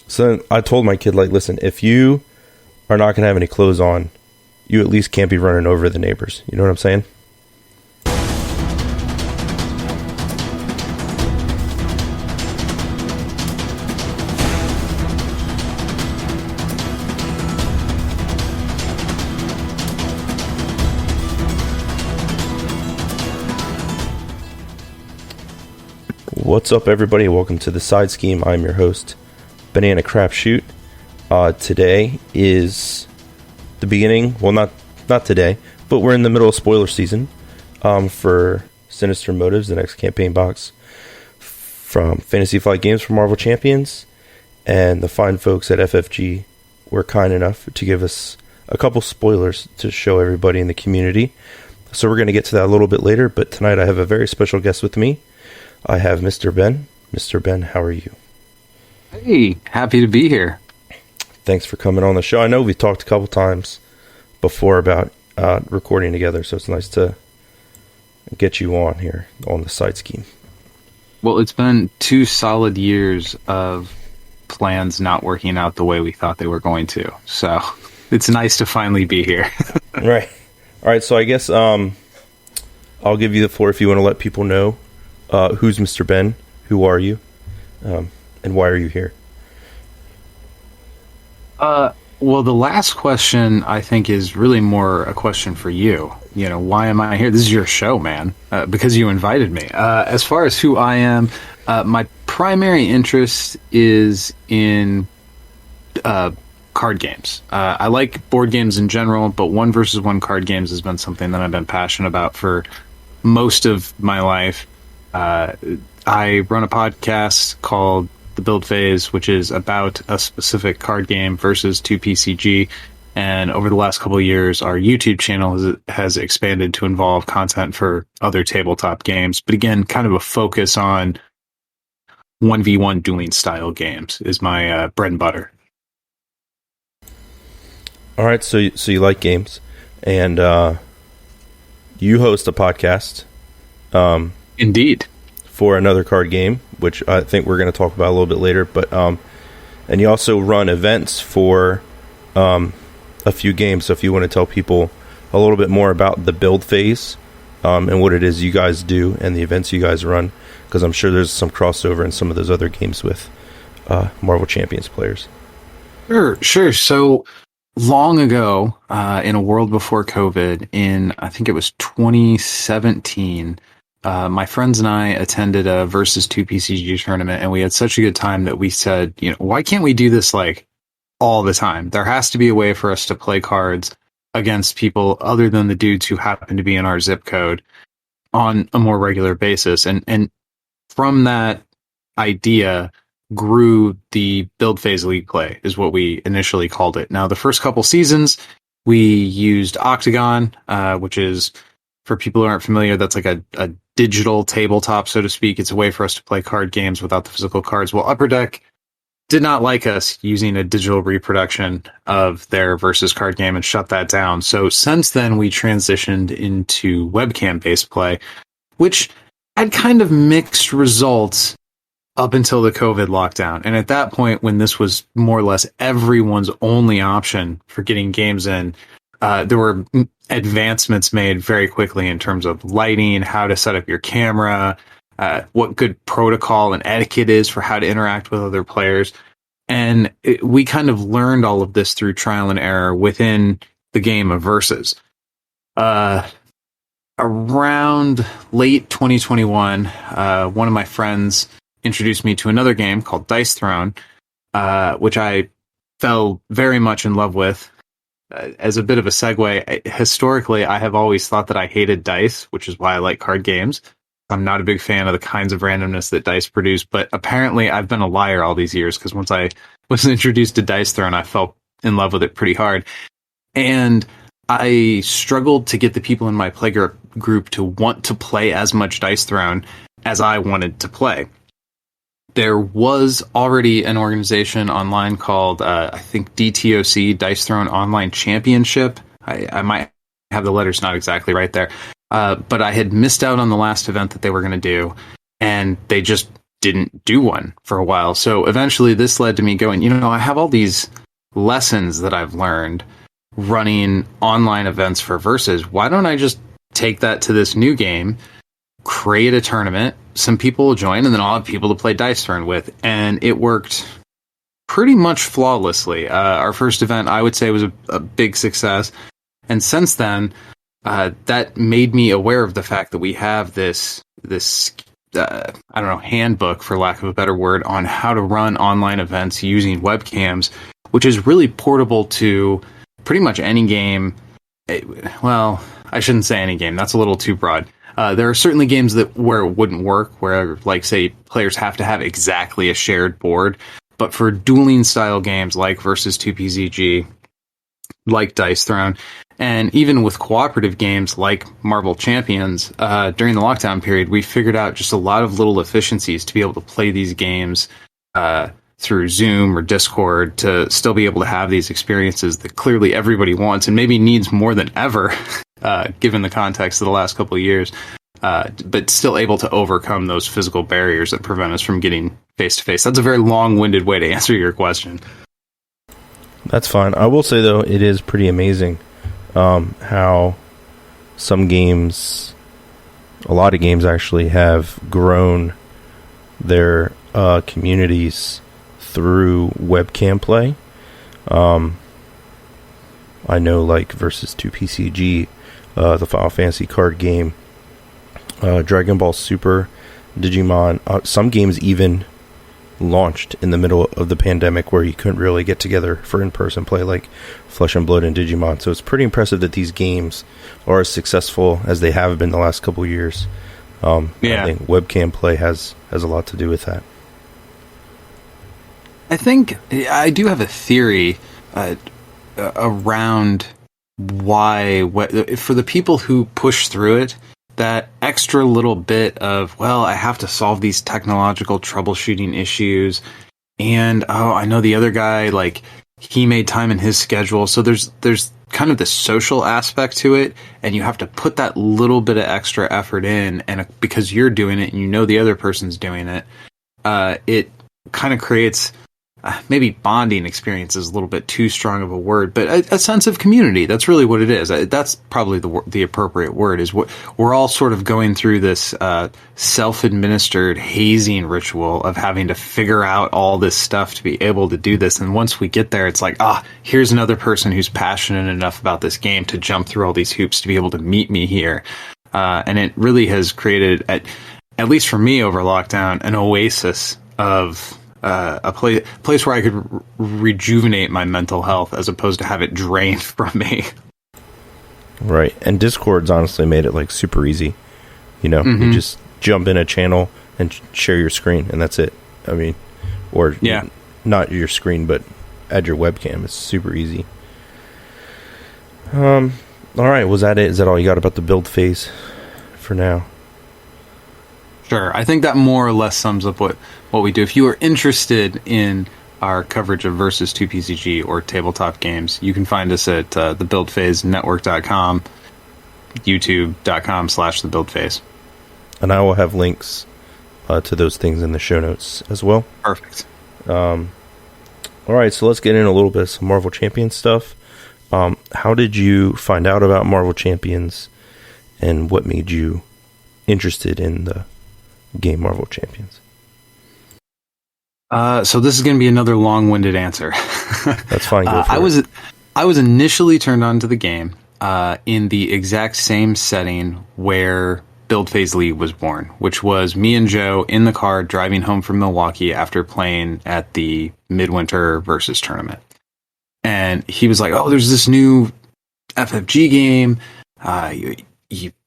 So I told my kid, like, listen, if you are not going to have any clothes on, you at least can't be running over the neighbors. You know what I'm saying? What's up, everybody? Welcome to the Side Scheme. I'm your host, Banana Crapshoot. Today is the beginning. Well, not today, but we're in the middle of spoiler season for Sinister Motives, the next campaign box from Fantasy Flight Games for Marvel Champions. And the fine folks at FFG were kind enough to give us a couple spoilers to show everybody in the community. So we're going to get to that a little bit later, but tonight I have a very special guest with me. I have Mr. Ben. Mr. Ben, how are you? Hey, happy to be here. Thanks for coming on the show. I know we've talked a couple times before about recording together, so it's nice to get you on here on the Side Scheme. Well, it's been 2 solid years of plans not working out the way we thought they were going to, so it's nice to finally be here. Right. All right, so I guess I'll give you the floor if you want to let people know who's Mr. Ben, who are you, and why are you here? Well, the last question, I think, is really more a question for you. You know, why am I here? This is your show, man, because you invited me. As far as who I am, my primary interest is in card games. I like board games in general, but 1v1 card games has been something that I've been passionate about for most of my life. I run a podcast called The Build Phase, which is about a specific card game versus 2PCG. And over the last couple of years, our YouTube channel has expanded to involve content for other tabletop games. But again, kind of a focus on 1v1 dueling style games is my bread and butter. All right, so you like games, and you host a podcast. Indeed. For another card game, which I think we're going to talk about a little bit later. But and you also run events for a few games. So if you want to tell people a little bit more about the build phase and what it is you guys do and the events you guys run, because I'm sure there's some crossover in some of those other games with Marvel Champions players. Sure. So long ago, in a world before COVID, in I think it was 2017. My friends and I attended a versus 2PCG tournament, and we had such a good time that we said, you know, why can't we do this like all the time? There has to be a way for us to play cards against people other than the dudes who happen to be in our zip code on a more regular basis. And from that idea grew the Build Phase League Play, is what we initially called it. Now, the first couple seasons, we used Octagon, which is, for people who aren't familiar, that's like a digital tabletop, so to speak. It's a way for us to play card games without the physical cards. Well, Upper Deck did not like us using a digital reproduction of their versus card game and shut that down. So since then, we transitioned into webcam-based play, which had kind of mixed results up until the COVID lockdown. And at that point, when this was more or less everyone's only option for getting games in, there were advancements made very quickly in terms of lighting, how to set up your camera, what good protocol and etiquette is for how to interact with other players. And we kind of learned all of this through trial and error within the game of Versus. Around late 2021, one of my friends introduced me to another game called Dice Throne, which I fell very much in love with. As a bit of a segue, historically, I have always thought that I hated dice, which is why I like card games. I'm not a big fan of the kinds of randomness that dice produce, but apparently I've been a liar all these years, because once I was introduced to Dice Throne, I fell in love with it pretty hard. And I struggled to get the people in my play group to want to play as much Dice Throne as I wanted to play. There was already an organization online called, I think, DTOC, Dice Throne Online Championship. I might have the letters not exactly right there. But I had missed out on the last event that they were going to do, and they just didn't do one for a while. So eventually this led to me going, I have all these lessons that I've learned running online events for Versus. Why don't I just take that to this new game, create a tournament, some people will join, and then I'll have people to play Dice Throne with. And it worked pretty much flawlessly. Our first event, I would say, was a big success. And since then, that made me aware of the fact that we have this handbook, for lack of a better word, on how to run online events using webcams, which is really portable to pretty much any game. Well, I shouldn't say any game. That's a little too broad. There are certainly games where it wouldn't work, where, like, say, players have to have exactly a shared board. But for dueling style games like Versus 2PZG, like Dice Throne, and even with cooperative games like Marvel Champions, during the lockdown period, we figured out just a lot of little efficiencies to be able to play these games through Zoom or Discord, to still be able to have these experiences that clearly everybody wants and maybe needs more than ever, given the context of the last couple of years, but still able to overcome those physical barriers that prevent us from getting face-to-face. That's a very long-winded way to answer your question. That's fine. I will say, though, it is pretty amazing how some games, a lot of games actually, have grown their communities through webcam play. I know, like, Versus 2PCG, the Final Fantasy card game, Dragon Ball Super, Digimon, some games even launched in the middle of the pandemic where you couldn't really get together for in-person play, like Flesh and Blood and Digimon. So it's pretty impressive that these games are as successful as they have been the last couple of years. I think webcam play has a lot to do with that. I think I do have a theory around why, for the people who push through it, that extra little bit of, well, I have to solve these technological troubleshooting issues, and I know the other guy, like, he made time in his schedule, so there's kind of the social aspect to it, and you have to put that little bit of extra effort in, and because you're doing it and you know the other person's doing it, it kind of creates, maybe bonding experience is a little bit too strong of a word, but a sense of community. That's really what it is. That's probably the appropriate word. Is what we're all sort of going through, this self-administered hazing ritual of having to figure out all this stuff to be able to do this. And once we get there, it's like, here's another person who's passionate enough about this game to jump through all these hoops to be able to meet me here. And it really has created, at least for me over lockdown, an oasis of a place where I could rejuvenate my mental health as opposed to have it drained from me. Right. And Discord's honestly made it, like, super easy. You just jump in a channel and share your screen, and that's it. I mean, or not your screen, but add your webcam. It's super easy. All right. Was that it? Is that all you got about the build phase for now? Sure. I think that more or less sums up what we do. If you are interested in our coverage of Versus 2PCG or tabletop games, you can find us at thebuildphasenetwork.com, youtube.com/thebuildphase. And I will have links to those things in the show notes as well. Perfect. All right, so let's get in a little bit of some Marvel Champions stuff. How did you find out about Marvel Champions, and what made you interested in the game Marvel Champions? So this is going to be another long-winded answer. That's fine. Go for it. I was initially turned on to the game in the exact same setting where Build Phase League was born, which was me and Joe in the car driving home from Milwaukee after playing at the Midwinter Versus tournament. And he was like, "Oh, there's this new FFG game.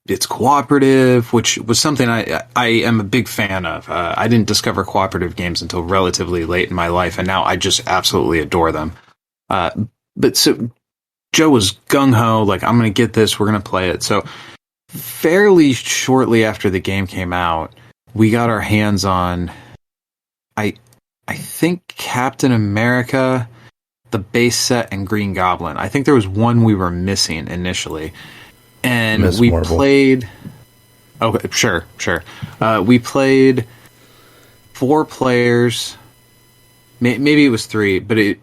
It's cooperative," which was something I am a big fan of. I didn't discover cooperative games until relatively late in my life, and now I just absolutely adore them. But so Joe was gung-ho, like, I'm going to get this, we're going to play it. So fairly shortly after the game came out, we got our hands on, I think, Captain America, the base set, and Green Goblin. I think there was one we were missing initially. And Ms. we Marvel. played... Okay, sure. We played 4 players. Maybe it was 3, but it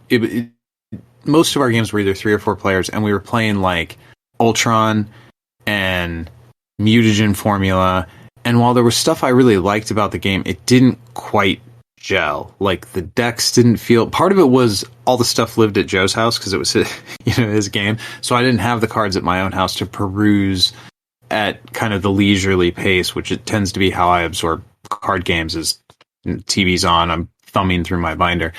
most of our games were either 3 or 4 players, and we were playing like Ultron and Mutagen Formula. And while there was stuff I really liked about the game, it didn't quite gel. Like the decks didn't feel. Part of it was all the stuff lived at Joe's house because it was his game. So I didn't have the cards at my own house to peruse at kind of the leisurely pace, which it tends to be how I absorb card games. Is TV's on, I'm thumbing through my binder.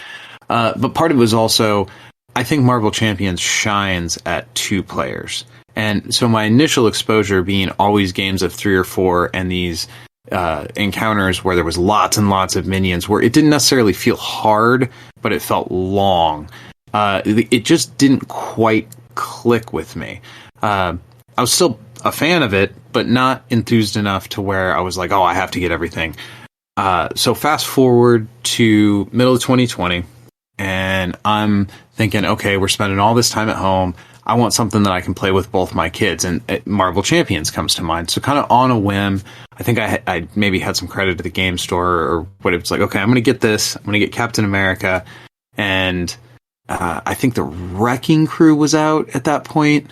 But part of it was also, I think Marvel Champions shines at 2 players. And so my initial exposure being always games of 3 or 4 and these encounters where there was lots and lots of minions, where it didn't necessarily feel hard, but it felt long. It just didn't quite click with me. I was still a fan of it, but not enthused enough to where I was like, oh, I have to get everything. So fast forward to middle of 2020, and I'm thinking, okay, we're spending all this time at home. I want something that I can play with both my kids, and Marvel Champions comes to mind. So kind of on a whim, I think I maybe had some credit to the game store or what. It was like, okay, I'm going to get this. I'm going to get Captain America, and I think the Wrecking Crew was out at that point.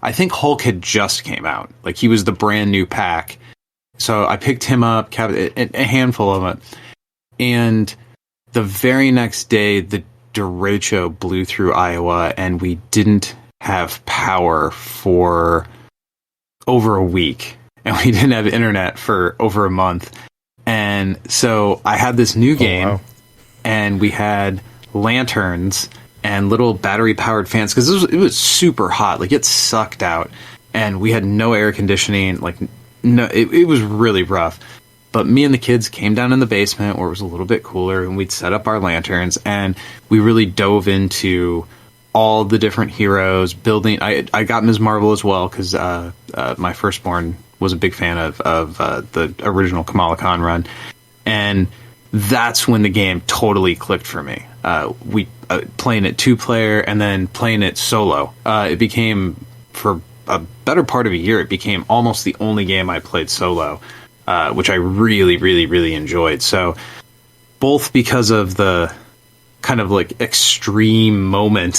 I think Hulk had just came out. Like, he was the brand new pack. So I picked him up, a handful of it. And the very next day, the derecho blew through Iowa, and we didn't have power for over a week. And we didn't have internet for over a month. And so I had this new game, and we had lanterns and little battery-powered fans, because it was super hot. Like, it sucked out. And we had no air conditioning. Like, no, it was really rough. But me and the kids came down in the basement where it was a little bit cooler, and we'd set up our lanterns, and we really dove into all the different heroes, building. I got Ms. Marvel as well, because my firstborn was a big fan of the original Kamala Khan run. And that's when the game totally clicked for me. We playing it 2-player and then playing it solo. It became, for a better part of a year, it became almost the only game I played solo. Which I really, really, really enjoyed. So, both because of the kind of like extreme moment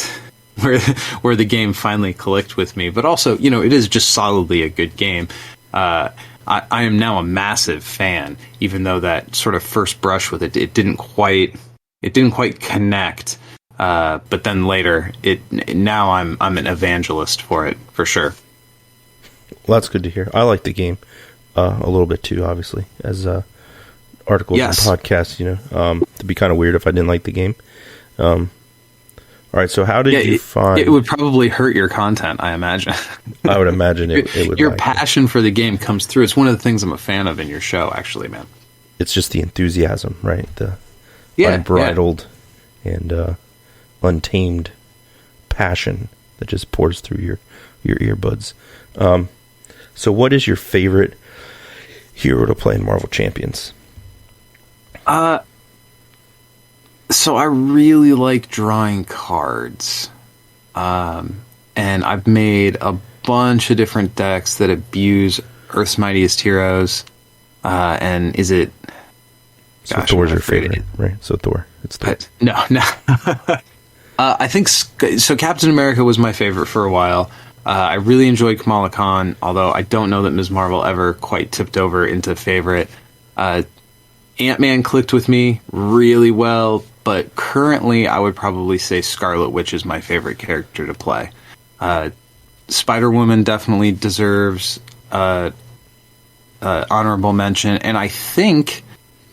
where the game finally clicked with me, but also, it is just solidly a good game. I am now a massive fan, even though that sort of first brush with it didn't quite connect. But then later, now I'm an evangelist for it, for sure. Well, that's good to hear. I like the game. A little bit too, obviously, as articles and podcasts. It'd be kind of weird if I didn't like the game. All right, so how did you find? It would probably hurt your content, I imagine. I would imagine it would. Your passion for the game comes through. It's one of the things I'm a fan of in your show, actually, man. It's just the enthusiasm, right? The unbridled and untamed passion that just pours through your earbuds. So, what is your favorite hero to play in Marvel Champions? So I really like drawing cards. And I've made a bunch of different decks that abuse Earth's Mightiest Heroes. And is it... So Thor's your favorite, right? So Thor. It's Thor. No. I think... So Captain America was my favorite for a while. I really enjoyed Kamala Khan, although I don't know that Ms. Marvel ever quite tipped over into favorite. Ant-Man clicked with me really well, but currently I would probably say Scarlet Witch is my favorite character to play. Spider-Woman definitely deserves honorable mention, and I think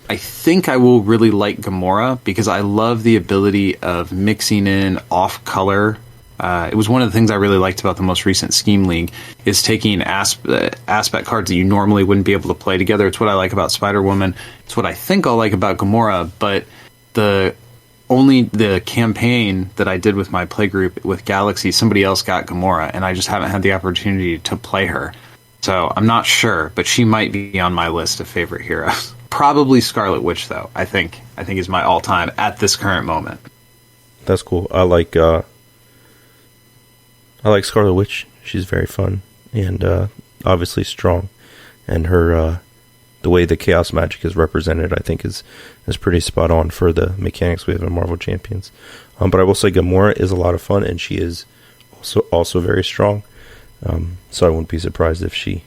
I will really like Gamora, because I love the ability of mixing in off-color. It was one of the things I really liked about the most recent Scheme League, is taking aspect cards that you normally wouldn't be able to play together. It's what I like about Spider-Woman. It's what I think I'll like about Gamora, but the campaign that I did with my playgroup with Galaxy, somebody else got Gamora, and I just haven't had the opportunity to play her. So I'm not sure, but she might be on my list of favorite heroes. Probably Scarlet Witch, though. I think is my all-time at this current moment. That's cool. I like Scarlet Witch. She's very fun and obviously strong, and her the way the chaos magic is represented, I think is pretty spot on for the mechanics we have in Marvel Champions. But I will say Gamora is a lot of fun, and she is also very strong. So I wouldn't be surprised if she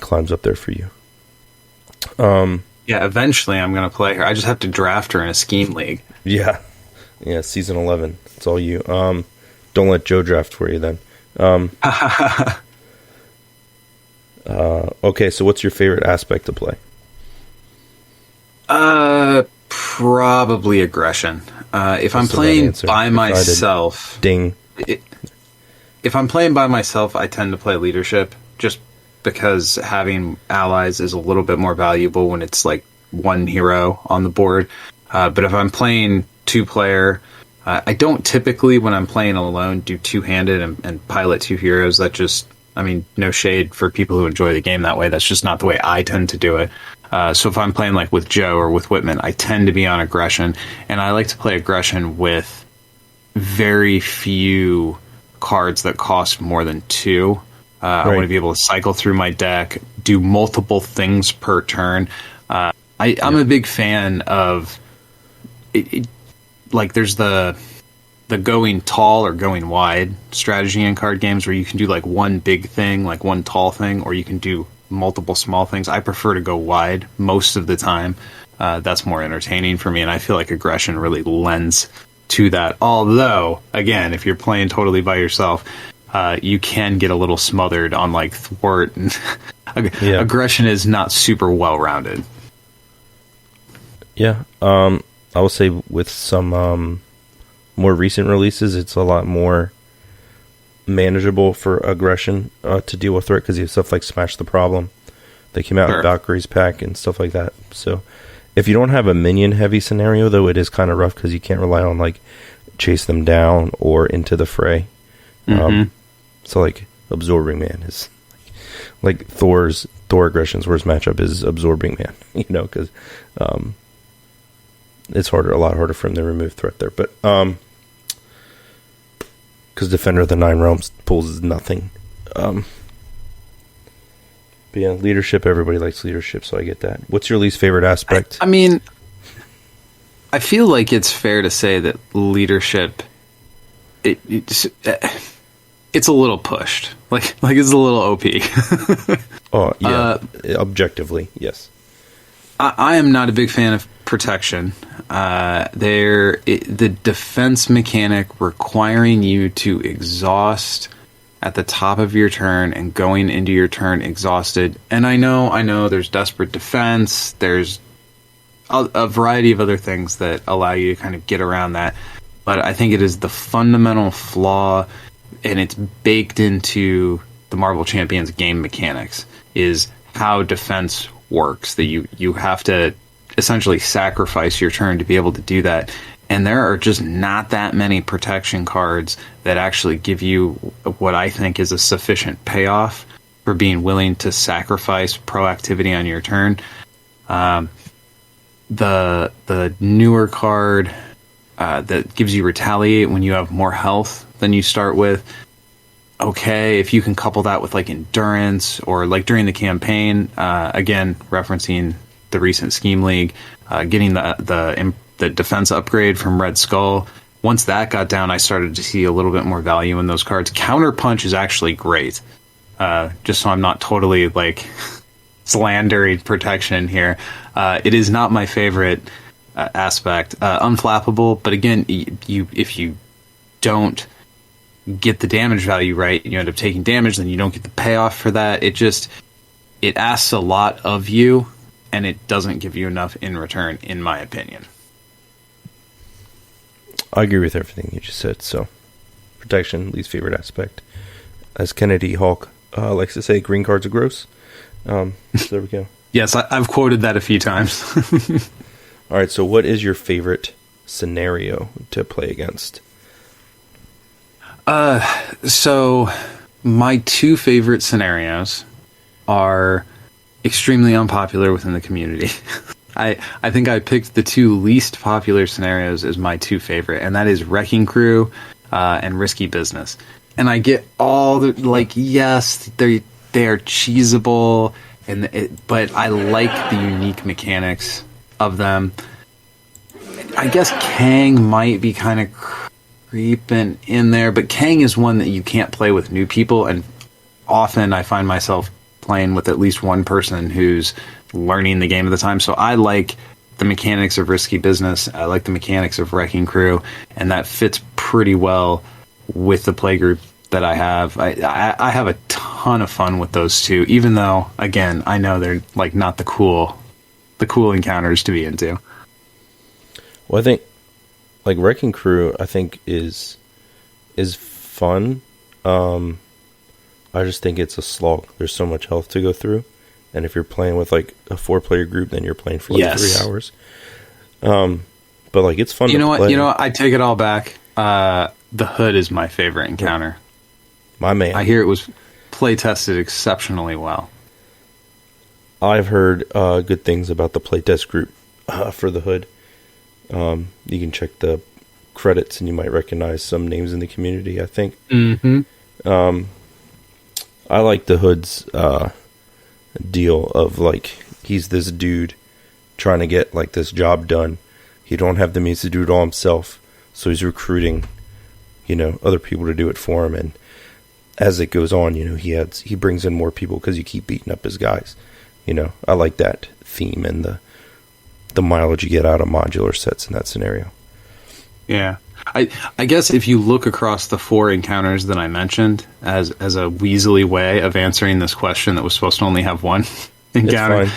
climbs up there for you. Yeah, eventually I'm going to play her. I just have to draft her in a scheme league. Yeah, season 11. It's all you. Don't let Joe draft for you then. Okay, so what's your favorite aspect to play? Probably aggression. If I'm playing by myself, ding. If I'm playing by myself, I tend to play leadership, just because having allies is a little bit more valuable when it's like one hero on the board. But if I'm playing two-player, I don't typically, when I'm playing alone, do two-handed and pilot two heroes. That just, I mean, no shade for people who enjoy the game that way. That's just not the way I tend to do it. So if I'm playing like with Joe or with Whitman, I tend to be on aggression, and I like to play aggression with very few cards that cost more than 2. I want to be able to cycle through my deck, do multiple things per turn. I'm a big fan of it. Like, there's the going tall or going wide strategy in card games, where you can do like one big thing, like one tall thing, or you can do multiple small things. I prefer to go wide most of the time. That's more entertaining for me, and I feel like aggression really lends to that. Although, again, if you're playing totally by yourself, you can get a little smothered on like thwart, and aggression is not super well rounded. Yeah, I will say with some more recent releases, it's a lot more manageable for aggression to deal with threat, because you have stuff like Smash the Problem. They came out with Valkyrie's pack and stuff like that. So if you don't have a minion heavy scenario, though, it is kind of rough, because you can't rely on like chase them down or into the fray. So like Absorbing Man is like Thor aggression's worst matchup is Absorbing Man, because it's a lot harder for him to remove threat there. But because Defender of the Nine Realms pulls nothing. But yeah, leadership, everybody likes leadership, so I get that. What's your least favorite aspect? I mean, I feel like it's fair to say that leadership, it's a little pushed. Like it's a little OP. Oh, yeah. Objectively, yes. I am not a big fan of protection. The defense mechanic requiring you to exhaust at the top of your turn and going into your turn exhausted. And I know there's desperate defense. There's a variety of other things that allow you to kind of get around that. But I think it is the fundamental flaw, and it's baked into the Marvel Champions game mechanics, is how defense works. That you have to essentially sacrifice your turn to be able to do that. And there are just not that many protection cards that actually give you what I think is a sufficient payoff for being willing to sacrifice proactivity on your turn. The newer card that gives you Retaliate when you have more health than you start with. Okay, if you can couple that with like Endurance, or like during the campaign, again referencing the recent Scheme League, getting the defense upgrade from Red Skull. Once that got down, I started to see a little bit more value in those cards. Counterpunch is actually great. Just so I'm not totally like slandering protection here. It is not my favorite aspect. Unflappable, but again, if you don't get the damage value right, you end up taking damage, then you don't get the payoff for that. It asks a lot of you, and it doesn't give you enough in return, in my opinion. I agree with everything you just said. So, protection, least favorite aspect. As Kennedy Hawk likes to say, green cards are gross. So there we go. Yes, I've quoted that a few times. All right, so what is your favorite scenario to play against? So my two favorite scenarios are extremely unpopular within the community. I think I picked the two least popular scenarios as my two favorite, and that is Wrecking Crew and Risky Business. And I get all the, like, yes, they are cheesable. but I like the unique mechanics of them. I guess Kang might be kind of creeping in there, but Kang is one that you can't play with new people, and often I find myself playing with at least one person who's learning the game at the time. So I like the mechanics of Risky Business. I like the mechanics of Wrecking Crew, and that fits pretty well with the playgroup that I have. I have a ton of fun with those two, even though, again, I know they're like not the cool encounters to be into. Well, I think like Wrecking Crew, I think is fun. I just think it's a slog. There's so much health to go through, and if you're playing with like a 4-player group, then you're playing for like 3 hours. But like it's fun. You know what? You know what? I take it all back. The Hood is my favorite encounter. My man. I hear it was play tested exceptionally well. I've heard good things about the playtest group for the Hood. You can check the credits and you might recognize some names in the community, I think. Mm-hmm. I like the Hood's deal of like he's this dude trying to get like this job done. He don't have the means to do it all himself, so he's recruiting, other people to do it for him. And as it goes on, he brings in more people because you keep beating up his guys. I like that theme and the mileage you get out of modular sets in that scenario. Yeah. I guess if you look across the 4 encounters that I mentioned as a Weasley way of answering this question that was supposed to only have one encounter,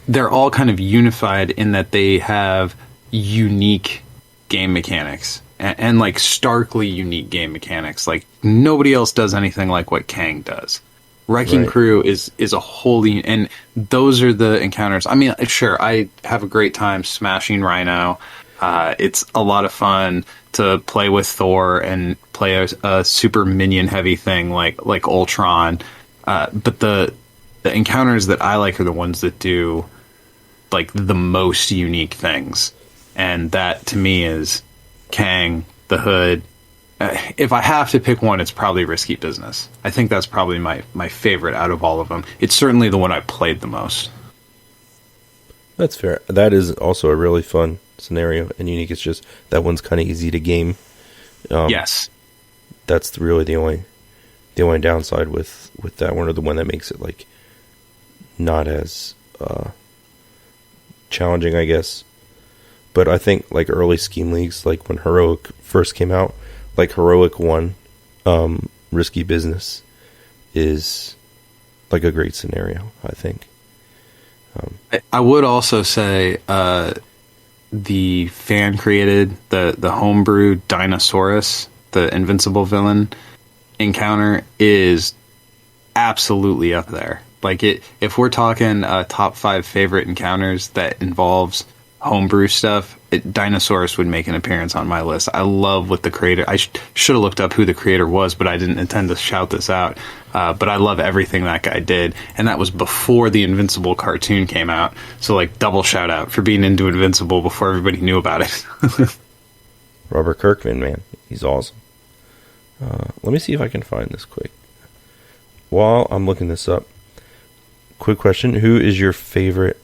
they're all kind of unified in that they have unique game mechanics and like starkly unique game mechanics. Like nobody else does anything like what Kang does. Wrecking Crew is a wholly, and those are the encounters. I mean, sure, I have a great time smashing Rhino. It's a lot of fun to play with Thor and play a super minion heavy thing like Ultron. But the encounters that I like are the ones that do like the most unique things. And that to me is Kang, the Hood. If I have to pick one, it's probably Risky Business. I think that's probably my favorite out of all of them. It's certainly the one I played the most. That's fair. That is also a really fun scenario and unique. It's just that one's kind of easy to game. Yes, that's really the only downside with that one, or the one that makes it like not as challenging, I guess. But I think like early Scheme Leagues, like when Heroic first came out, like Heroic 1, Risky Business is like a great scenario, I think. I would also say the fan created the homebrew Dinosaurus, the invincible villain encounter, is absolutely up there. Like if we're talking top 5 favorite encounters that involves homebrew stuff, Dinosaurus would make an appearance on my list. I love what the creator... I should have looked up who the creator was, but I didn't intend to shout this out. But I love everything that guy did. And that was before the Invincible cartoon came out. So, like, double shout out for being into Invincible before everybody knew about it. Robert Kirkman, man. He's awesome. Let me see if I can find this quick. While I'm looking this up, quick question. Who is your favorite...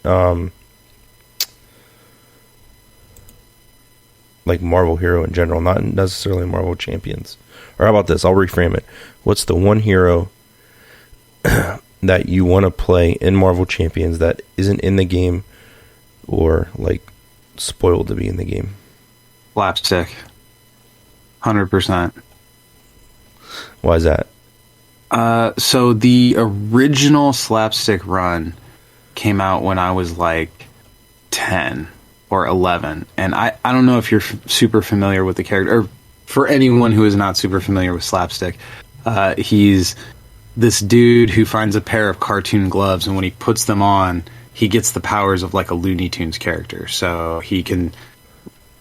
like Marvel hero in general, not necessarily Marvel Champions? Or how about this? I'll reframe it. What's the one hero that you want to play in Marvel Champions that isn't in the game or like spoiled to be in the game? Slapstick. 100%. Why is that? So the original Slapstick run came out when I was like 10 or 11, and I don't know if you're super familiar with the character, or for anyone who is not super familiar with Slapstick, he's this dude who finds a pair of cartoon gloves, and when he puts them on, he gets the powers of like a Looney Tunes character. So he can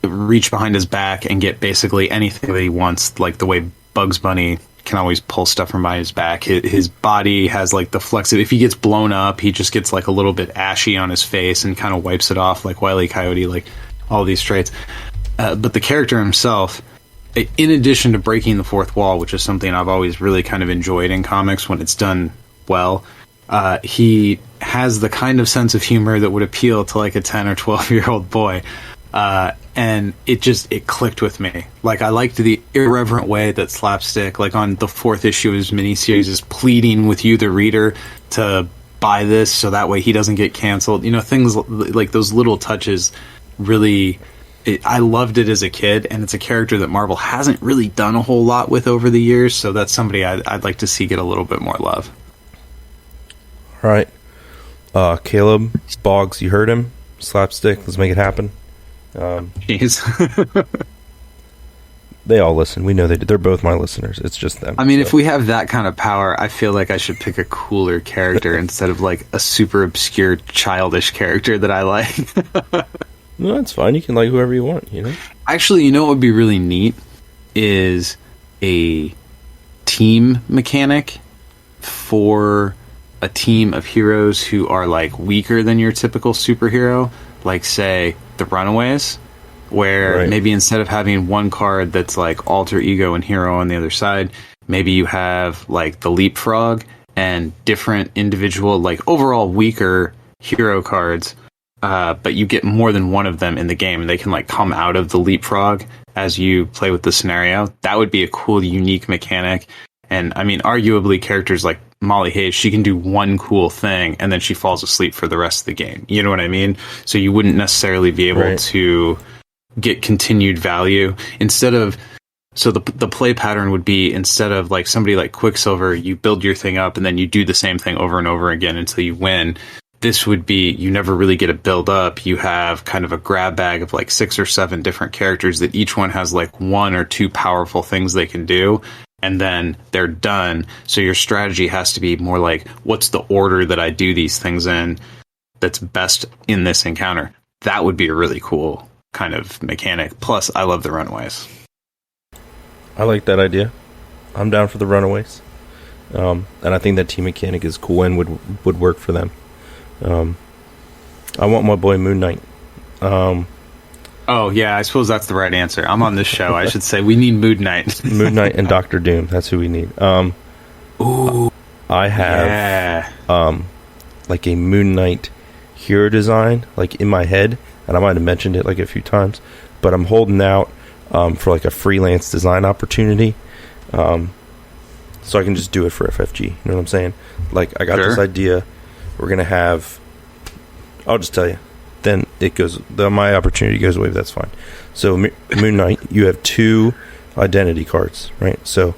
reach behind his back and get basically anything that he wants, like the way Bugs Bunny can always pull stuff from behind his back. His body has like the flexibility. If he gets blown up, he just gets like a little bit ashy on his face and kind of wipes it off like Wile E. Coyote, like all these traits. But the character himself, in addition to breaking the fourth wall, which is something I've always really kind of enjoyed in comics when it's done well, he has the kind of sense of humor that would appeal to like a 10 or 12-year-old boy. And it clicked with me. Like, I liked the irreverent way that Slapstick, like on the 4th issue of his miniseries, is pleading with you, the reader, to buy this so that way he doesn't get canceled. You know, things like those little touches really... I loved it as a kid, and it's a character that Marvel hasn't really done a whole lot with over the years, so that's somebody I'd like to see get a little bit more love. All right. Caleb, Boggs, you heard him. Slapstick, let's make it happen. Jeez. They all listen. We know they do. They're both my listeners. It's just them. I mean, if we have that kind of power, I feel like I should pick a cooler character instead of like a super obscure, childish character that I like. No, that's fine. You can like whoever you want, you know? Actually, you know what would be really neat is a team mechanic for a team of heroes who are like weaker than your typical superhero, like say the Runaways, where maybe instead of having one card that's like alter ego and hero on the other side, maybe you have like the Leapfrog and different individual, like overall weaker hero cards. But you get more than one of them in the game, and they can like come out of the Leapfrog as you play with the scenario. That would be a cool, unique mechanic. And I mean, arguably characters like Molly Hayes, she can do one cool thing and then she falls asleep for the rest of the game. You know what I mean? So you wouldn't necessarily be able to get continued value instead of... So the play pattern would be, instead of like somebody like Quicksilver, you build your thing up and then you do the same thing over and over again until you win. This would be, you never really get a build up. You have kind of a grab bag of like 6 or 7 different characters that each one has like 1 or 2 powerful things they can do, and then they're done. So your strategy has to be more like, what's the order that I do these things in that's best in this encounter? That would be a really cool kind of mechanic. Plus, I love the Runaways. I like that idea. I'm down for the Runaways. And I think that team mechanic is cool and would work for them. I want my boy Moon Knight. Oh, yeah, I suppose that's the right answer. I'm on this show. I should say we need Moon Knight. Moon Knight and Doctor Doom. That's who we need. Ooh. I have like a Moon Knight hero design like in my head, and I might have mentioned it like a few times, but I'm holding out for like a freelance design opportunity, so I can just do it for FFG. You know what I'm saying? Like, I got this idea. We're gonna have... I'll just tell you. Then it goes... my opportunity goes away, but that's fine. So, Moon Knight, you have 2 identity cards, right? So,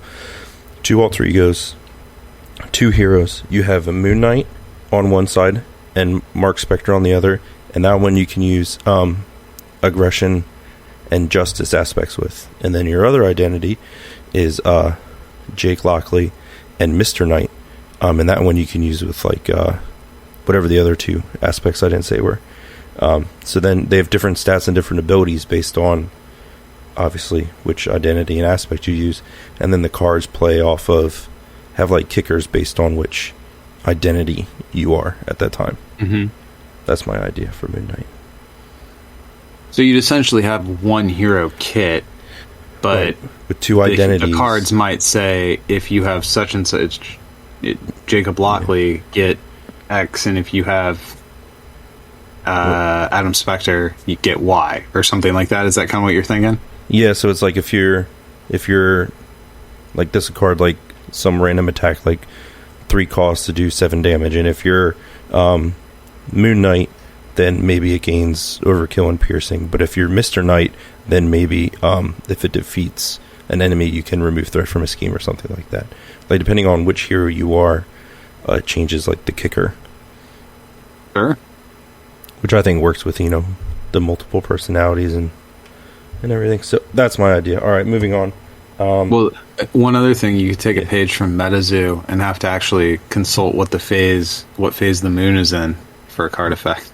2 alter egos, 2 heroes. You have a Moon Knight on one side and Mark Spector on the other, and that one you can use aggression and justice aspects with. And then your other identity is Jake Lockley and Mr. Knight, and that one you can use with like whatever the other 2 aspects I didn't say were. So then they have different stats and different abilities based on obviously which identity and aspect you use, and then the cards play off of, have like kickers based on which identity you are at that time. Mm-hmm. That's my idea for Moon Knight. So you'd essentially have one hero kit, but with 2 identities. The cards might say, if you have such and such, Jacob Lockley, get X, and if you have Adam Spector, you get Y, or something like that. Is that kind of what you're thinking? Yeah, so it's like if you're like this card, like some random attack, like 3 costs to do 7 damage, and if you're Moon Knight, then maybe it gains overkill and piercing. But if you're Mr. Knight, then maybe if it defeats an enemy, you can remove threat from a scheme or something like that. Like, depending on which hero you are, it changes like the kicker. Sure. Which I think works with, you know, the multiple personalities and everything. So that's my idea. All right, moving on. Well, one other thing, you could take a page from MetaZoo and have to actually consult what phase the moon is in for a card effect.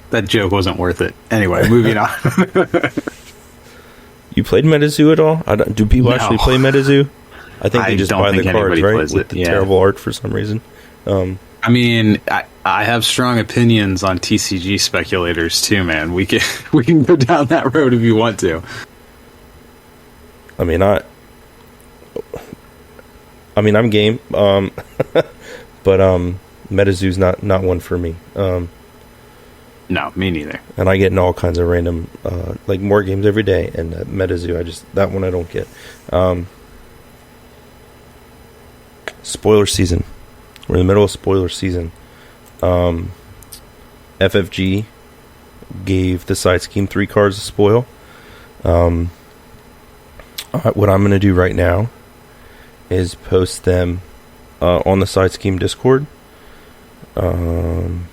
That joke wasn't worth it. Anyway, moving on. You played MetaZoo at all? Do people actually play MetaZoo? I think they just buy the cards, right? With the terrible art for some reason. I mean, I have strong opinions on TCG speculators too, man. We can go down that road if you want to. I mean, I'm game. But MetaZoo's not one for me. No, me neither. And I get in all kinds of random, like more games every day. And MetaZoo, that one I don't get. Spoiler season. We're in the middle of spoiler season. FFG gave the side scheme 3 cards to spoil. What I'm going to do right now is post them on the side scheme Discord, in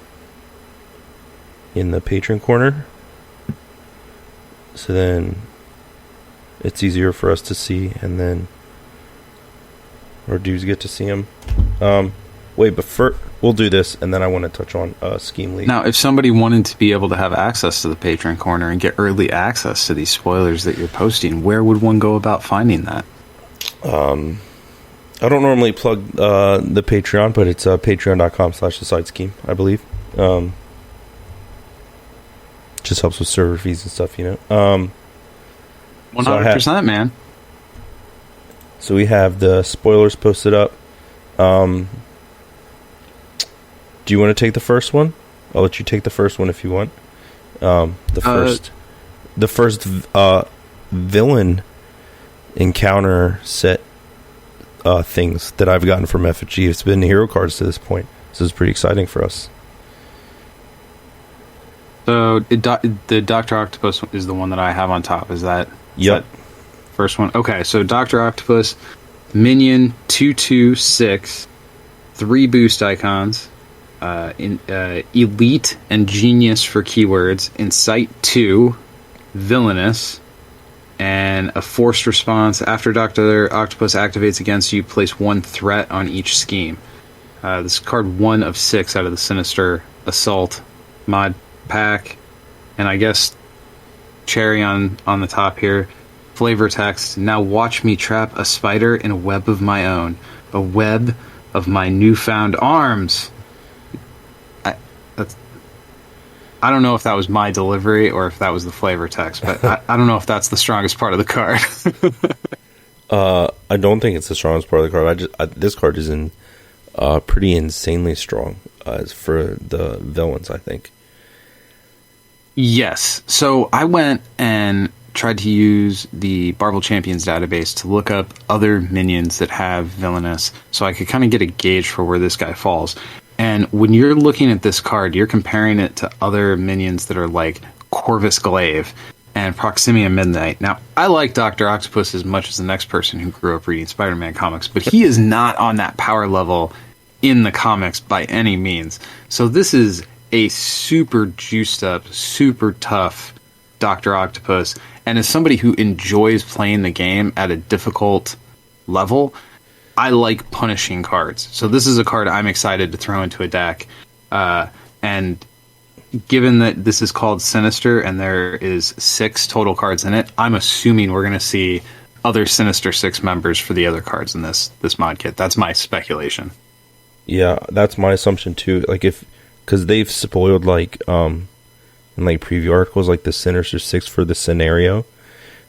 the Patreon corner, so then it's easier for us to see, and then our dudes get to see them. Wait, but first, we'll do this, and then I want to touch on Scheme League. Now, if somebody wanted to be able to have access to the Patreon corner and get early access to these spoilers that you're posting, where would one go about finding that? I don't normally plug the Patreon, but it's patreon.com/theSideScheme, I believe. Just helps with server fees and stuff, 100%, man. So we have the spoilers posted up. Do you want to take the first one? I'll let you take the first one if you want. The first villain encounter set things that I've gotten from FFG. It's been hero cards to this point. This is pretty exciting for us. So the Dr. Octopus is the one that I have on top. Is that? Yep. That first one. Okay, so Dr. Octopus, minion 2/2/6, 3 boost icons, elite and genius for keywords, incite 2, villainous, and a forced response. After Dr. Octopus activates against you, place 1 threat on each scheme. This is card 1 of 6 out of the Sinister Assault mod pack, and I guess cherry on the top here, flavor text: now watch me trap a spider in a web of my own, a web of my newfound arms. I don't know if that was my delivery or if that was the flavor text, but I don't know if that's the strongest part of the card. I don't think it's the strongest part of the card. This card is pretty insanely strong as for the villains, I think. Yes. So I went and tried to use the Marvel Champions database to look up other minions that have villainous, so I could kind of get a gauge for where this guy falls. And when you're looking at this card, you're comparing it to other minions that are like Corvus Glaive and Proximia Midnight. Now, I like Dr. Octopus as much as the next person who grew up reading Spider-Man comics, but he is not on that power level in the comics by any means. So this is a super juiced up, super tough Dr. Octopus. And as somebody who enjoys playing the game at a difficult level, I like punishing cards. So this is a card I'm excited to throw into a deck. And given that this is called Sinister and there is 6 total cards in it, I'm assuming we're going to see other Sinister 6 members for the other cards in this mod kit. That's my speculation. Yeah, that's my assumption too. Like because they've spoiled in preview articles like the Sinister 6 for the scenario,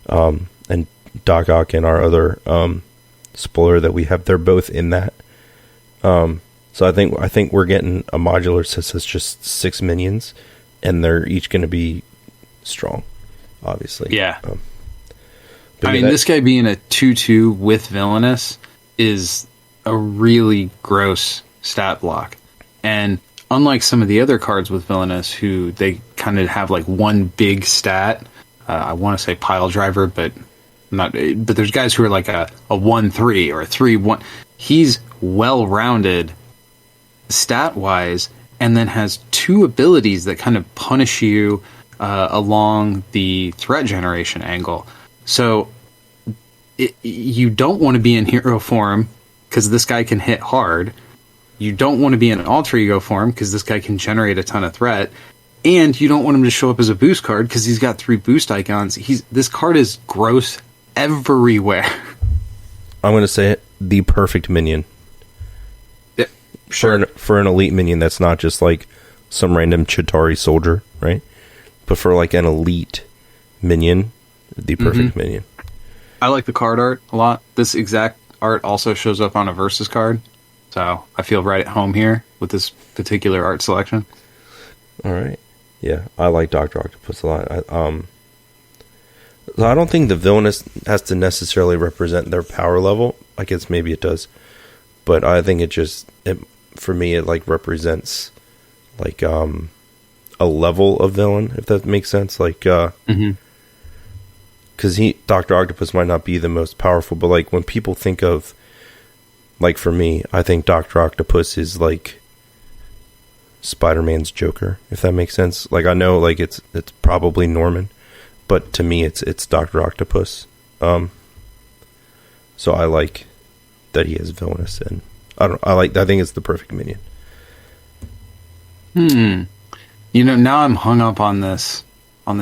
and Doc Ock and our other spoiler that we have, they're both in that. So I think we're getting a modular set that's just 6 minions, and they're each going to be strong, obviously. Yeah. This guy being a 2/2 with villainous is a really gross stat block, and unlike some of the other cards with villainous, who they kind of have like one big stat. I want to say pile driver, but not. But there's guys who are like a 1/3 or a 3/1. He's well rounded stat wise, and then has 2 abilities that kind of punish you along the threat generation angle. So you don't want to be in hero form because this guy can hit hard. You don't want to be in alter ego form because this guy can generate a ton of threat. And you don't want him to show up as a boost card because he's got 3 boost icons. This card is gross everywhere. I'm going to say it, the perfect minion. Yeah, sure. For an elite minion that's not just like some random Chitauri soldier, right? But for like an elite minion, the perfect minion. I like the card art a lot. This exact art also shows up on a Versus card. So I feel right at home here with this particular art selection. All right. Yeah, I like Dr. Octopus a lot. I don't think the villain has to necessarily represent their power level. I guess maybe it does. But I think for me, it like represents like a level of villain, if that makes sense. Like, because Dr. Octopus might not be the most powerful, but like when people think of, like for me, I think Dr. Octopus is like Spider-Man's Joker, if that makes sense. Like I know, like it's probably Norman, but to me, it's Dr. Octopus. So I like that he is villainous, and I think it's the perfect minion. Now I'm hung up on this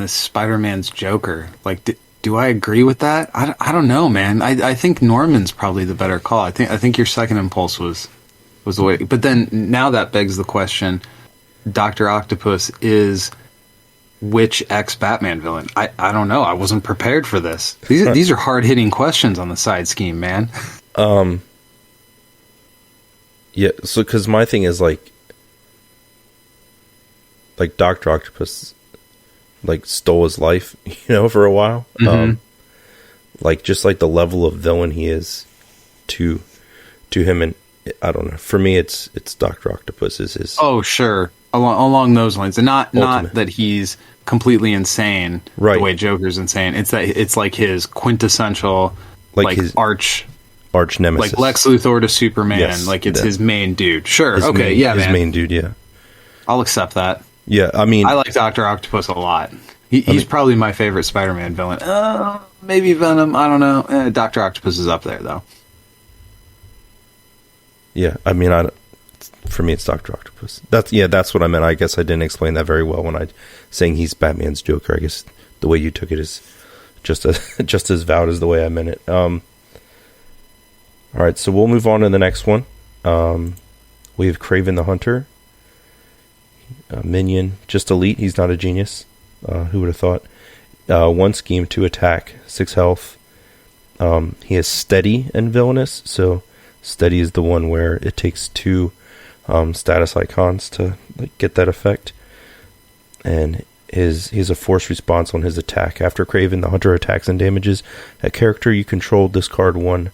Spider-Man's Joker. Like, do I agree with that? I don't know, man. I think Norman's probably the better call. I think your second impulse was the way. But then now that begs the question: Dr. Octopus is which ex-Batman villain? I don't know. I wasn't prepared for this. These are hard-hitting questions on the side scheme, man. Yeah, so because my thing is like Dr. Octopus like stole his life, for a while. Like just like the level of villain he is to him, and I don't know. For me, it's Dr. Octopus is his. Oh, sure, along those lines, and not that he's completely insane, right? The way Joker's insane. It's that it's like his quintessential, like his arch nemesis, like Lex Luthor to Superman. Yes, like it's his main dude. Sure, okay, man. His main dude, yeah. I'll accept that. Yeah, I mean, I like Dr. Octopus a lot. He's probably my favorite Spider-Man villain. Maybe Venom. I don't know. Dr. Octopus is up there, though. Yeah, I mean, for me, it's Dr. Octopus. That's what I meant. I guess I didn't explain that very well when I saying he's Batman's Joker. I guess the way you took it is just as valid as the way I meant it. All right, so we'll move on to the next one. We have Kraven the Hunter. Minion, just elite. He's not a genius. Who would have thought? 1 scheme, 2 attack, 6 health. He is steady and villainous. So steady is the one where it takes 2 status icons to get that effect. And he's a force response on his attack. After Kraven the Hunter attacks and damages a character you control, discard 1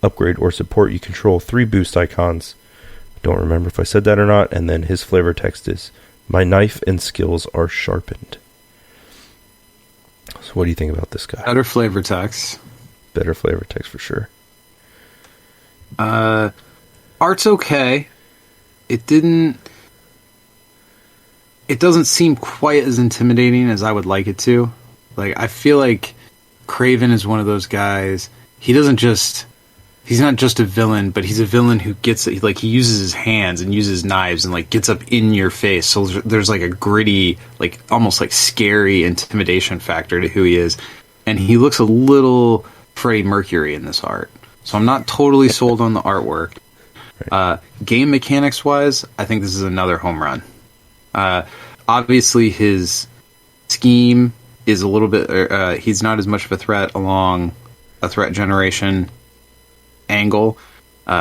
upgrade or support. You control 3 boost icons. Don't remember if I said that or not. And then his flavor text is, "My knife and skills are sharpened." So what do you think about this guy? Better flavor text. Better flavor text for sure. Art's okay. It doesn't seem quite as intimidating as I would like it to. Like, I feel like Kraven is one of those guys. He's not just a villain, but he's a villain who he uses his hands and uses knives and gets up in your face. So there's a gritty, almost scary intimidation factor to who he is. And he looks a little Freddie Mercury in this art. So I'm not totally sold on the artwork. Right. Game mechanics wise, I think this is another home run. Obviously his scheme is a little bit, he's not as much of a threat along a threat generation angle.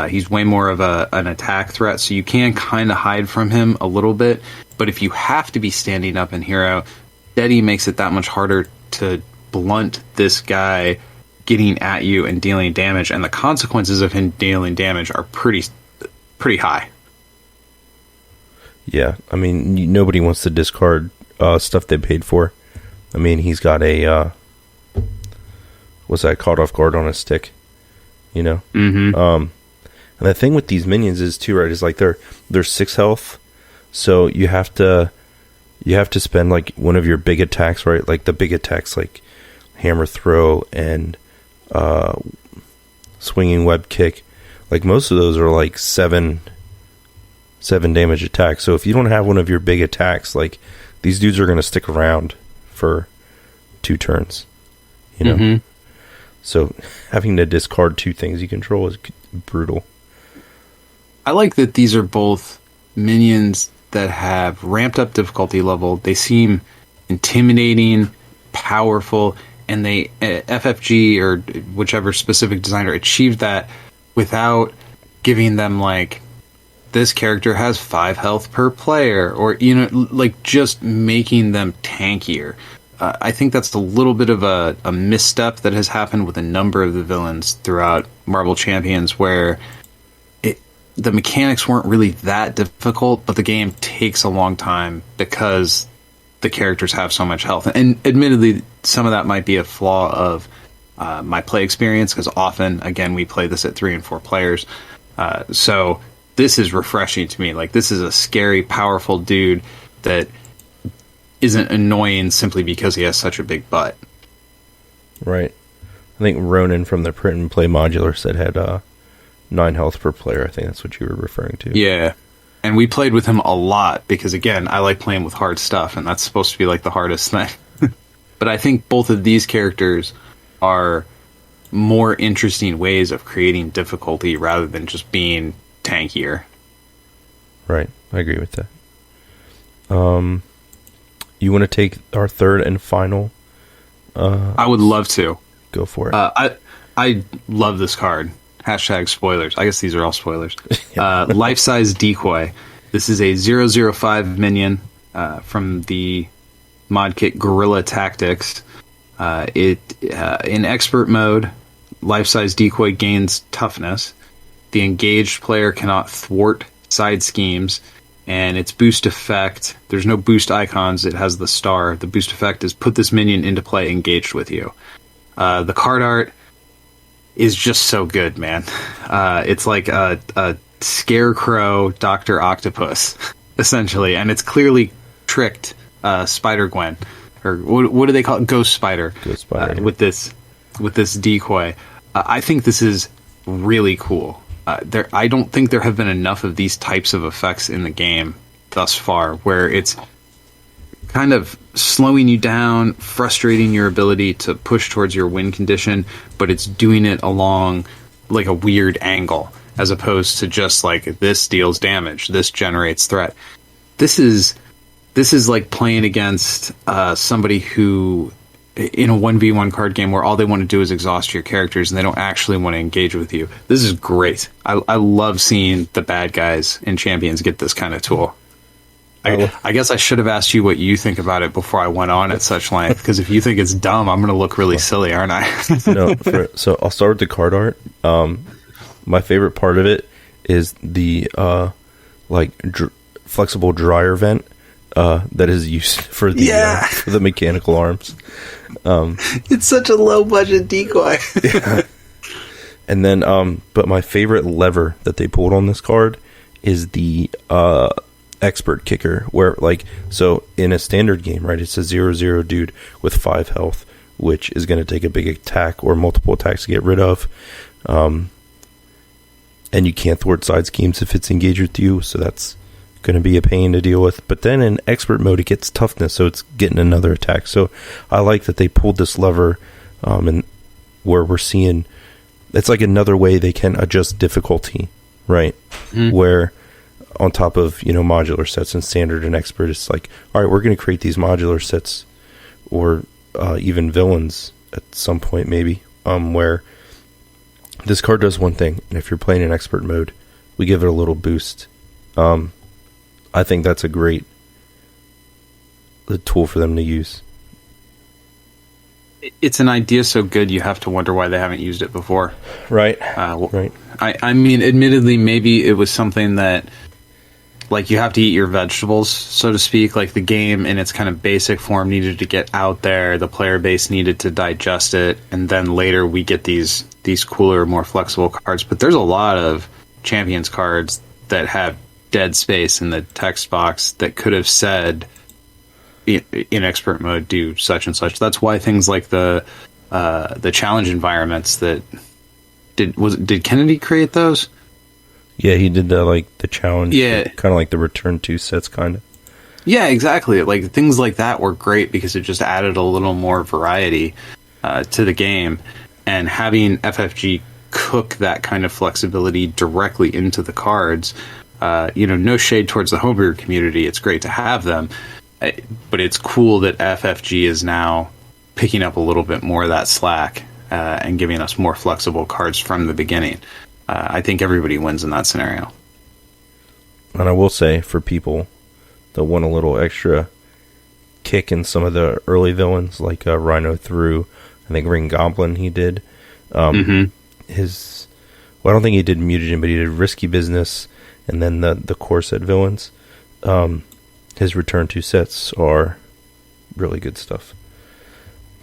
He's way more of an attack threat, so you can kind of hide from him a little bit. But if you have to be standing up in hero, Steady makes it that much harder to blunt this guy getting at you and dealing damage, and the consequences of him dealing damage are pretty high. Yeah, I mean, nobody wants to discard stuff they paid for. I mean, he's got a what's that, caught off guard on a stick. Mm-hmm. And the thing with these minions is too, right, is they're 6 health, so you have to spend one of your big attacks, right? Like the big attacks, like hammer throw and swinging web kick. Like most of those are 7 damage attacks. So if you don't have one of your big attacks, these dudes are going to stick around for 2 turns. Mm-hmm. So having to discard 2 things you control is brutal. I like that these are both minions that have ramped up difficulty level. They seem intimidating, powerful, and they FFG or whichever specific designer achieved that without giving them this character has 5 health per player, or, you know, like just making them tankier. I think that's a little bit of a misstep that has happened with a number of the villains throughout Marvel Champions, where the mechanics weren't really that difficult, but the game takes a long time because the characters have so much health. And admittedly, some of that might be a flaw of my play experience, because often, again, we play this at 3 and 4 players. So this is refreshing to me. Like, this is a scary, powerful dude that isn't annoying simply because he has such a big butt. Right. I think Ronan from the Print and Play modular set had 9 health per player. I think that's what you were referring to. Yeah. And we played with him a lot because, again, I like playing with hard stuff, and that's supposed to be like the hardest thing. But I think both of these characters are more interesting ways of creating difficulty rather than just being tankier. Right. I agree with that. You want to take our third and final? I would love to. Go for it. I love this card. Hashtag spoilers. I guess these are all spoilers. Life-size decoy. This is a 005 minion from the mod kit Guerrilla Tactics. In expert mode, life-size decoy gains toughness. The engaged player cannot thwart side schemes, and its boost effect, there's no boost icons, it has the star. The boost effect is put this minion into play engaged with you. The card art is just so good, man. It's like a scarecrow Dr. Octopus, essentially, and it's clearly tricked Spider-Gwen, or what do they call it? Ghost Spider. Ghost Spider, yeah. with this decoy. I think this is really cool. I don't think there have been enough of these types of effects in the game thus far, where it's kind of slowing you down, frustrating your ability to push towards your win condition, but it's doing it along like a weird angle, as opposed to just like, this deals damage, this generates threat. This is like playing against somebody who, in a 1v1 card game where all they want to do is exhaust your characters and they don't actually want to engage with you. This is great. I love seeing the bad guys in Champions get this kind of tool. I guess I should have asked you what you think about it before I went on at such length, because if you think it's dumb, I'm going to look really silly, aren't I? So I'll start with the card art. My favorite part of it is the flexible dryer vent that is used for the mechanical arms. It's such a low budget decoy. Yeah. And then, but my favorite lever that they pulled on this card is the expert kicker, where, like, so in a standard game, right, it's a 0/0 dude with 5 health, which is going to take a big attack or multiple attacks to get rid of. And you can't thwart side schemes if it's engaged with you, so that's going to be a pain to deal with. But then in expert mode, it gets toughness, so it's getting another attack. So I like that they pulled this lever, and where we're seeing it's like another way they can adjust difficulty, right? Mm-hmm. Where on top of, modular sets and standard and expert, it's like, all right, we're going to create these modular sets, or even villains at some point, maybe, where this card does one thing, and if you're playing in expert mode, we give it a little boost. I think that's a great tool for them to use. It's an idea so good you have to wonder why they haven't used it before. Right. Right. I mean, admittedly, maybe it was something that, like, you have to eat your vegetables, so to speak. Like, the game in its kind of basic form needed to get out there, the player base needed to digest it, and then later we get these cooler, more flexible cards. But there's a lot of Champions cards that have dead space in the text box that could have said, in expert mode, do such and such. That's why things like the challenge environments that did Kennedy create those? Yeah, he did the challenge. Yeah, kind of like the Return 2 sets, kind of. Yeah, exactly. Like, things like that were great because it just added a little more variety to the game, and having FFG cook that kind of flexibility directly into the cards. No shade towards the homebrew community. It's great to have them. But it's cool that FFG is now picking up a little bit more of that slack and giving us more flexible cards from the beginning. I think everybody wins in that scenario. And I will say, for people that want a little extra kick in some of the early villains, like Rhino through, I think Green Goblin he did. His, well, I don't think he did Mutagen, but he did Risky Business, and then the core set villains. His Return 2 sets are really good stuff.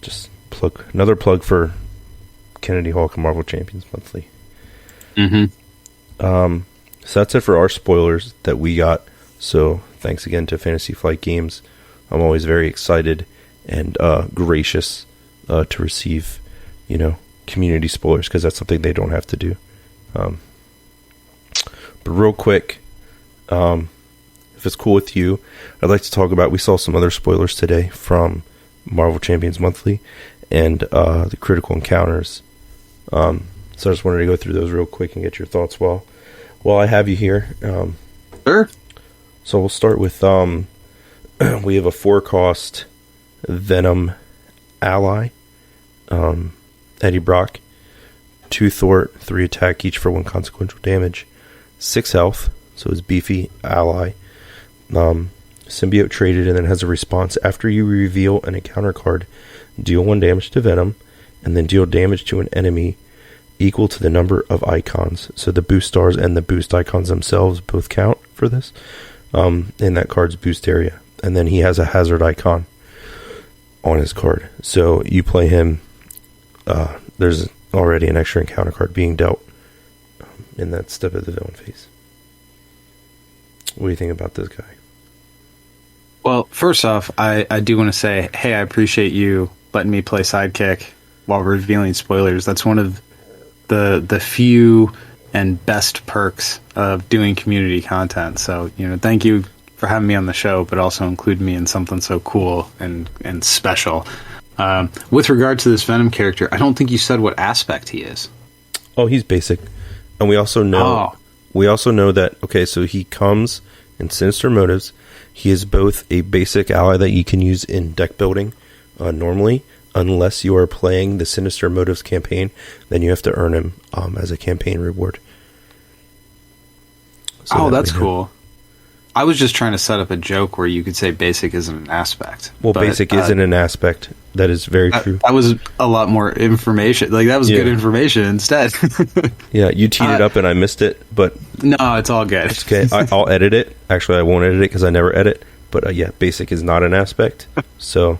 Just another plug for Kennedy Hawk and Marvel Champions Monthly. So that's it for our spoilers that we got. So thanks again to Fantasy Flight Games. I'm always very excited and gracious to receive, community spoilers, because that's something they don't have to do. But real quick, if it's cool with you, I'd like to talk about, we saw some other spoilers today from Marvel Champions Monthly and the Critical Encounters. So I just wanted to go through those real quick and get your thoughts while I have you here. Sure. So we'll start with, we have a 4-cost Venom ally, Eddie Brock, 2 Thwart, 3 attack, each for 1 consequential damage, 6 health, so his beefy ally. Symbiote traded, and then has a response. After you reveal an encounter card, deal 1 damage to Venom, and then deal damage to an enemy equal to the number of icons. So the boost stars and the boost icons themselves both count for this in that card's boost area. And then he has a hazard icon on his card. So you play him, there's already an extra encounter card being dealt in that step of the villain phase. What do you think about this guy? Well, first off, I do want to say, hey, I appreciate you letting me play Sidekick while revealing spoilers. That's one of the few and best perks of doing community content. So, thank you for having me on the show, but also include me in something so cool and special. With regard to this Venom character, I don't think you said what aspect he is. Oh, he's basic. And we also know that, okay, so he comes in Sinister Motives. He is both a basic ally that you can use in deck building normally, unless you are playing the Sinister Motives campaign, then you have to earn him as a campaign reward. So that's cool. I was just trying to set up a joke where you could say basic isn't an aspect. Well, basic isn't an aspect. That is very true. That was a lot more information. Like, that was good information instead. Yeah, you teed it up and I missed it, but... No, it's all good. It's okay. I'll edit it. Actually, I won't edit it because I never edit. But yeah, basic is not an aspect. So...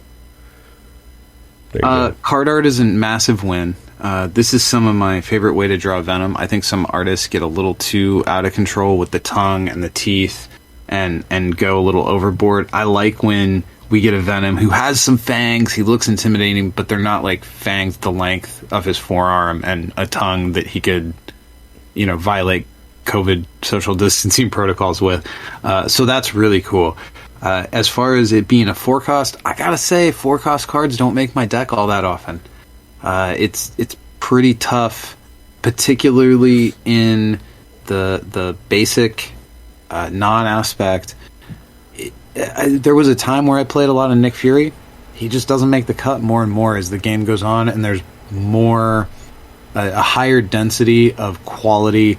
Card art is a massive win. This is some of my favorite way to draw Venom. I think some artists get a little too out of control with the tongue and the teeth and go a little overboard. I like when we get a Venom who has some fangs. He looks intimidating, but they're not like fangs the length of his forearm and a tongue that he could, violate COVID social distancing protocols with. So that's really cool. As far as it being a 4-cost, I gotta say 4-cost cards don't make my deck all that often. It's pretty tough, particularly in the basic non-aspect. There was a time where I played a lot of Nick Fury. He just doesn't make the cut more and more as the game goes on, and there's more a higher density of quality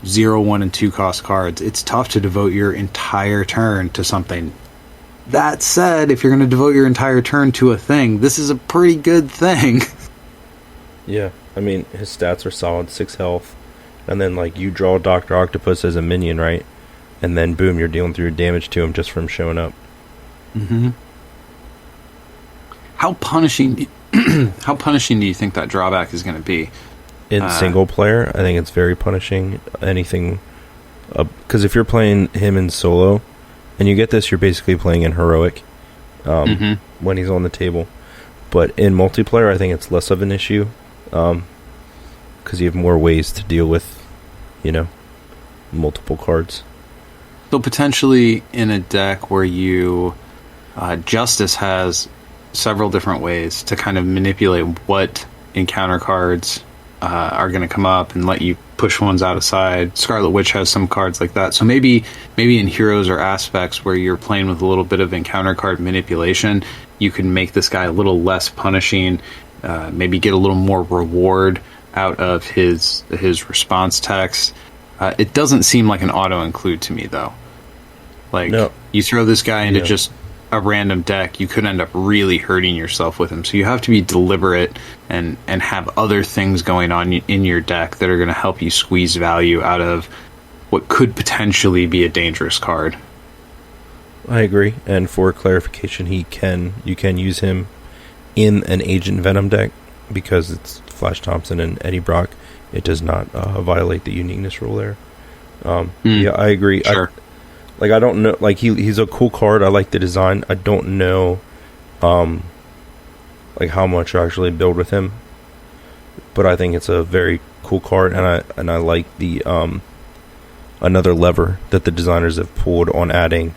0, 1, and 2 cost cards. It's tough to devote your entire turn to something. That said, if you're going to devote your entire turn to a thing, this is a pretty good thing. Yeah, I mean, his stats are solid, 6 health, and then you draw Dr. Octopus as a minion, right? And then boom, you're dealing through damage to him just from showing up. Mm-hmm. How punishing do you think that drawback is going to be? In single player, I think it's very punishing. Anything, because if you're playing him in solo, and you get this, you're basically playing in heroic when he's on the table. But in multiplayer, I think it's less of an issue because you have more ways to deal with, multiple cards. So potentially in a deck where you Justice has several different ways to kind of manipulate what encounter cards are going to come up and let you push ones out aside. Scarlet Witch has some cards like that. So maybe in heroes or aspects where you're playing with a little bit of encounter card manipulation, you can make this guy a little less punishing, maybe get a little more reward out of his response text. It doesn't seem like an auto include to me, though. Like, No. you throw this guy into Yeah. just a random deck, you could end up really hurting yourself with him. So you have to be deliberate and have other things going on in your deck that are going to help you squeeze value out of what could potentially be a dangerous card. I agree. And for clarification, you can use him in an Agent Venom deck because it's Flash Thompson and Eddie Brock. It does not violate the uniqueness rule there. Yeah, I agree. Sure. I don't know. Like he's a cool card. I like the design. I don't know, like how much I actually build with him, but I think it's a very cool card, and I like the another lever that the designers have pulled on adding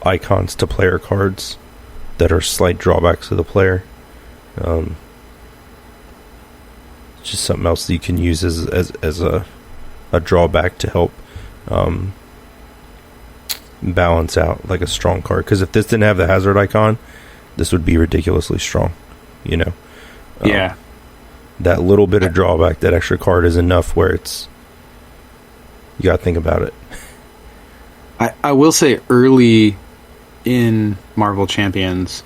icons to player cards that are slight drawbacks to the player. It's just something else that you can use as a drawback to help balance out like a strong card. Because if this didn't have the hazard icon, this would be ridiculously strong. Yeah. That little bit of drawback, that extra card is enough where it's you gotta think about it. I will say early in Marvel Champions,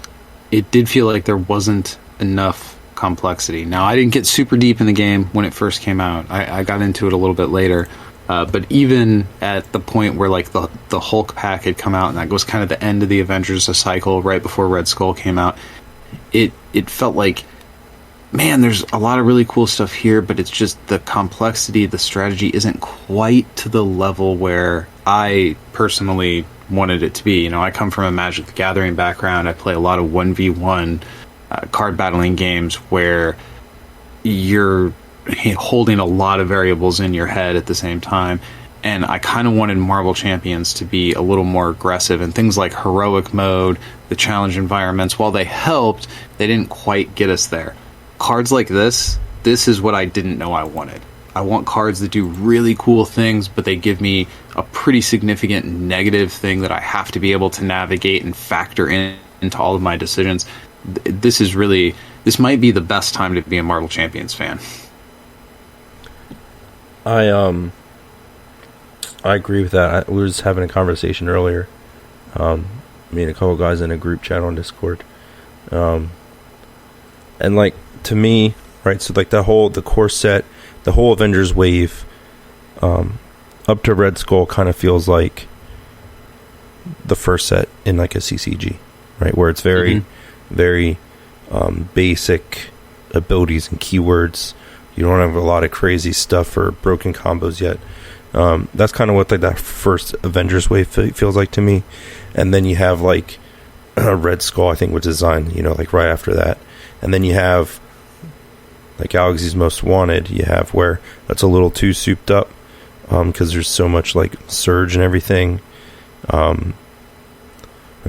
it did feel like there wasn't enough complexity. Now, I didn't get super deep in the game when it first came out. I got into it a little bit later. But even at the point where like the Hulk pack had come out, and that was kind of the end of the Avengers cycle right before Red Skull came out, it felt like, man, there's a lot of really cool stuff here, but it's just the complexity, the strategy isn't quite to the level where I personally wanted it to be. I come from a Magic the Gathering background. I play a lot of 1v1 card battling games where you're holding a lot of variables in your head at the same time. And I kind of wanted Marvel Champions to be a little more aggressive, and things like heroic mode, the challenge environments, while they helped, they didn't quite get us there. Cards like this is what I didn't know I wanted. I want cards that do really cool things, but they give me a pretty significant negative thing that I have to be able to navigate and factor into all of my decisions. This might be the best time to be a Marvel Champions fan. I agree with that. We were just having a conversation earlier. Me and a couple guys in a group chat on Discord. And like, to me, right, so like the core set, the whole Avengers wave, up to Red Skull kind of feels like the first set in like a CCG, right? Where it's very, very basic abilities and keywords. You don't have a lot of crazy stuff or broken combos yet. That's kind of what like that first Avengers wave feels like to me. And then you have like Red Skull, I think, was designed, like right after that. And then you have like Galaxy's Most Wanted. You have where that's a little too souped up because there's so much like surge and everything. It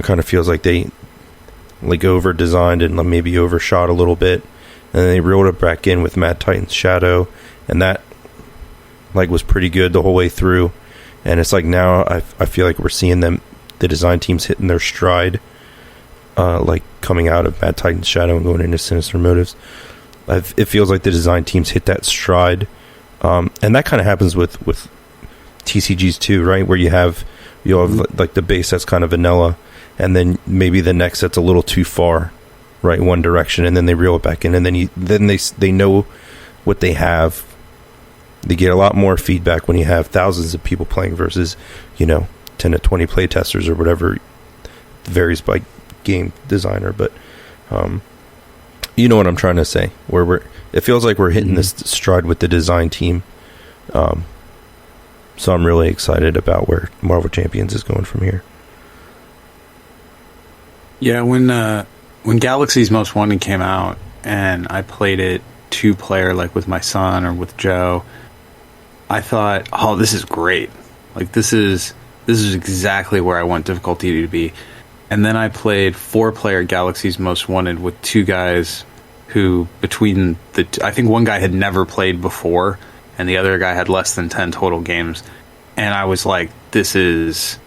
kind of feels like they like over designed and maybe overshot a little bit. And then they reeled it back in with Mad Titan's Shadow, and that like was pretty good the whole way through. And it's like now I feel like we're seeing the design teams hitting their stride, like coming out of Mad Titan's Shadow and going into Sinister Motives. It feels like the design teams hit that stride, and that kind of happens with TCGs too, right? Where you'll have like the base that's kind of vanilla, and then maybe the next set's a little too far, right, one direction, and then they reel it back in, and then they know what they have. They get a lot more feedback when you have thousands of people playing versus 10 to 20 play testers or whatever. It varies by game designer, but you know what I'm trying to say, where it feels like we're hitting this stride with the design team. So I'm really excited about where Marvel Champions is going from here. Yeah, when Galaxy's Most Wanted came out and I played it 2-player, like with my son or with Joe, I thought, oh, this is great. Like this is exactly where I want difficulty to be. And then I played 4-player Galaxy's Most Wanted with 2 guys who, between I think one guy had never played before and the other guy had less than 10 total games. And I was like, this is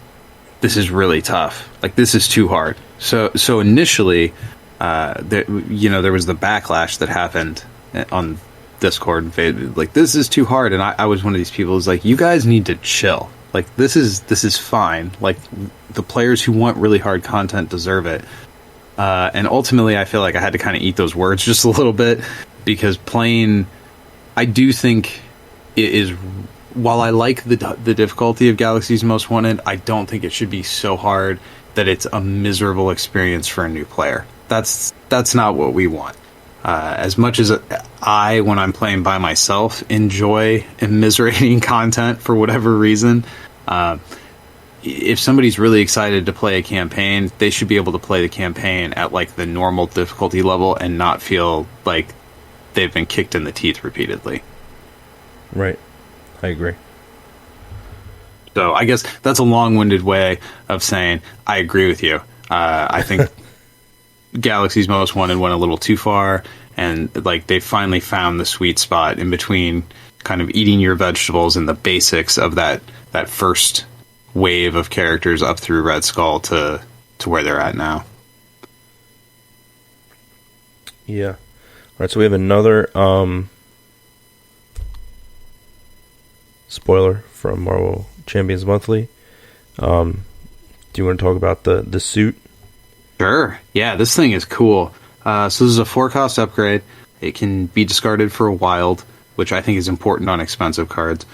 really tough. Like, this is too hard. So initially, there was the backlash that happened on Discord, like, this is too hard, and I was one of these people who's like, you guys need to chill. Like, this is fine. Like, the players who want really hard content deserve it. And ultimately, I feel like I had to kind of eat those words just a little bit, because playing, I do think it is, while I like the difficulty of Galaxy's Most Wanted, I don't think it should be so hard that it's a miserable experience for a new player. That's not what we want. As much as I, when I'm playing by myself, enjoy immiserating content for whatever reason, if somebody's really excited to play a campaign, they should be able to play the campaign at like the normal difficulty level and not feel like they've been kicked in the teeth repeatedly. Right. I agree. So I guess that's a long-winded way of saying I agree with you. I think Galaxy's Most Wanted went a little too far, and like they finally found the sweet spot in between kind of eating your vegetables and the basics of that first wave of characters up through Red Skull to where they're at now. Yeah. All right, so we have another spoiler from Marvel Champions Monthly. Do you want to talk about the suit? Sure. Yeah, this thing is cool. So this is a 4-cost upgrade. It can be discarded for a wild, which I think is important on expensive cards.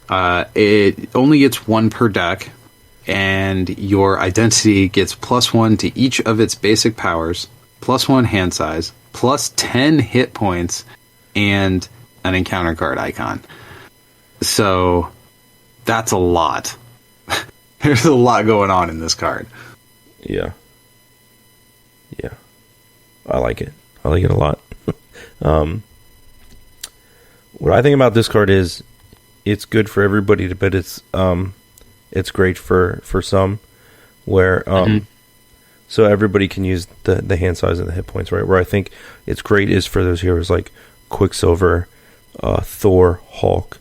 It only gets 1 per deck, and your identity gets +1 to each of its basic powers, +1 hand size, +10 hit points, and an encounter card icon. So that's a lot. There's a lot going on in this card. Yeah. Yeah. I like it. I like it a lot. What I think about this card is it's good for everybody, but it's great for some where so everybody can use the hand size and the hit points, right? Where I think it's great is for those heroes like Quicksilver, Thor, Hulk,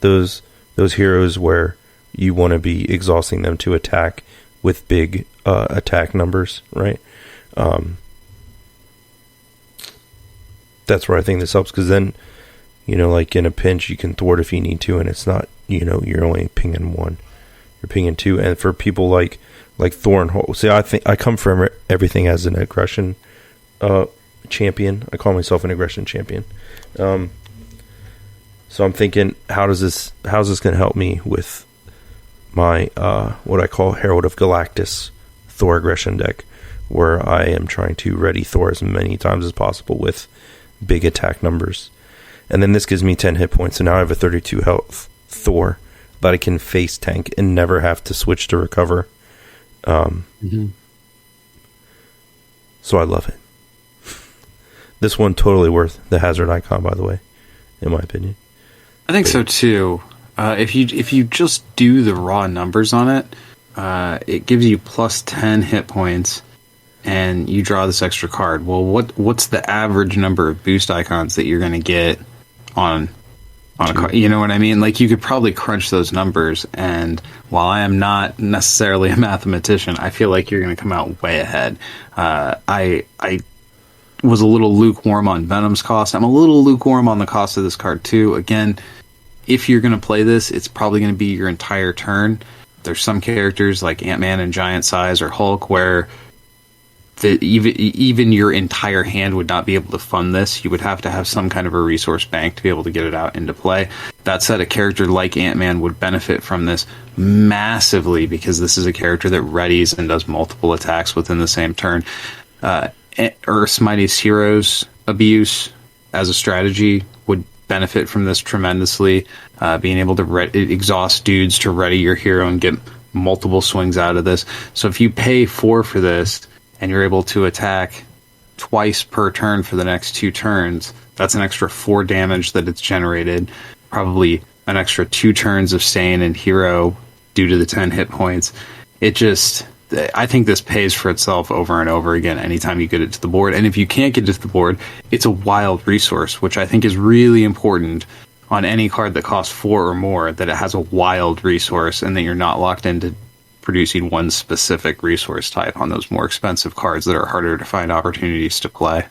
those heroes where you want to be exhausting them to attack with big attack numbers, right? That's where I think this helps, because then, like in a pinch, you can thwart if you need to, and it's not, you're only pinging 1, you're pinging 2. And for people like Thor and Hulk, see, I think I come from everything as an aggression champion. I call myself an aggression champion. So I'm thinking, how's this going to help me with my what I call Herald of Galactus Thor aggression deck, where I am trying to ready Thor as many times as possible with big attack numbers. And then this gives me 10 hit points, so now I have a 32 health Thor that I can face tank and never have to switch to recover. So I love it. This one totally worth the hazard icon, by the way, in my opinion. I think so too. If you just do the raw numbers on it, it gives you +10 hit points, and you draw this extra card. Well, what's the average number of boost icons that you're going to get on a card? You know what I mean? Like, you could probably crunch those numbers, and while I am not necessarily a mathematician, I feel like you're going to come out way ahead. I was a little lukewarm on Venom's cost. I'm a little lukewarm on the cost of this card too. Again, if you're going to play this, it's probably going to be your entire turn. There's some characters like Ant-Man and Giant Size or Hulk where even your entire hand would not be able to fund this. You would have to have some kind of a resource bank to be able to get it out into play. That said, a character like Ant-Man would benefit from this massively, because this is a character that readies and does multiple attacks within the same turn. Earth's Mightiest Heroes abuse as a strategy would benefit from this tremendously. Being able to exhaust dudes to ready your hero and get multiple swings out of this. So if you pay 4 for this and you're able to attack twice per turn for the next 2 turns, that's an extra 4 damage that it's generated. Probably an extra 2 turns of staying in hero due to the 10 hit points. I think this pays for itself over and over again anytime you get it to the board. And if you can't get it to the board, it's a wild resource, which I think is really important on any card that costs 4 or more, that it has a wild resource and that you're not locked into producing one specific resource type on those more expensive cards that are harder to find opportunities to play.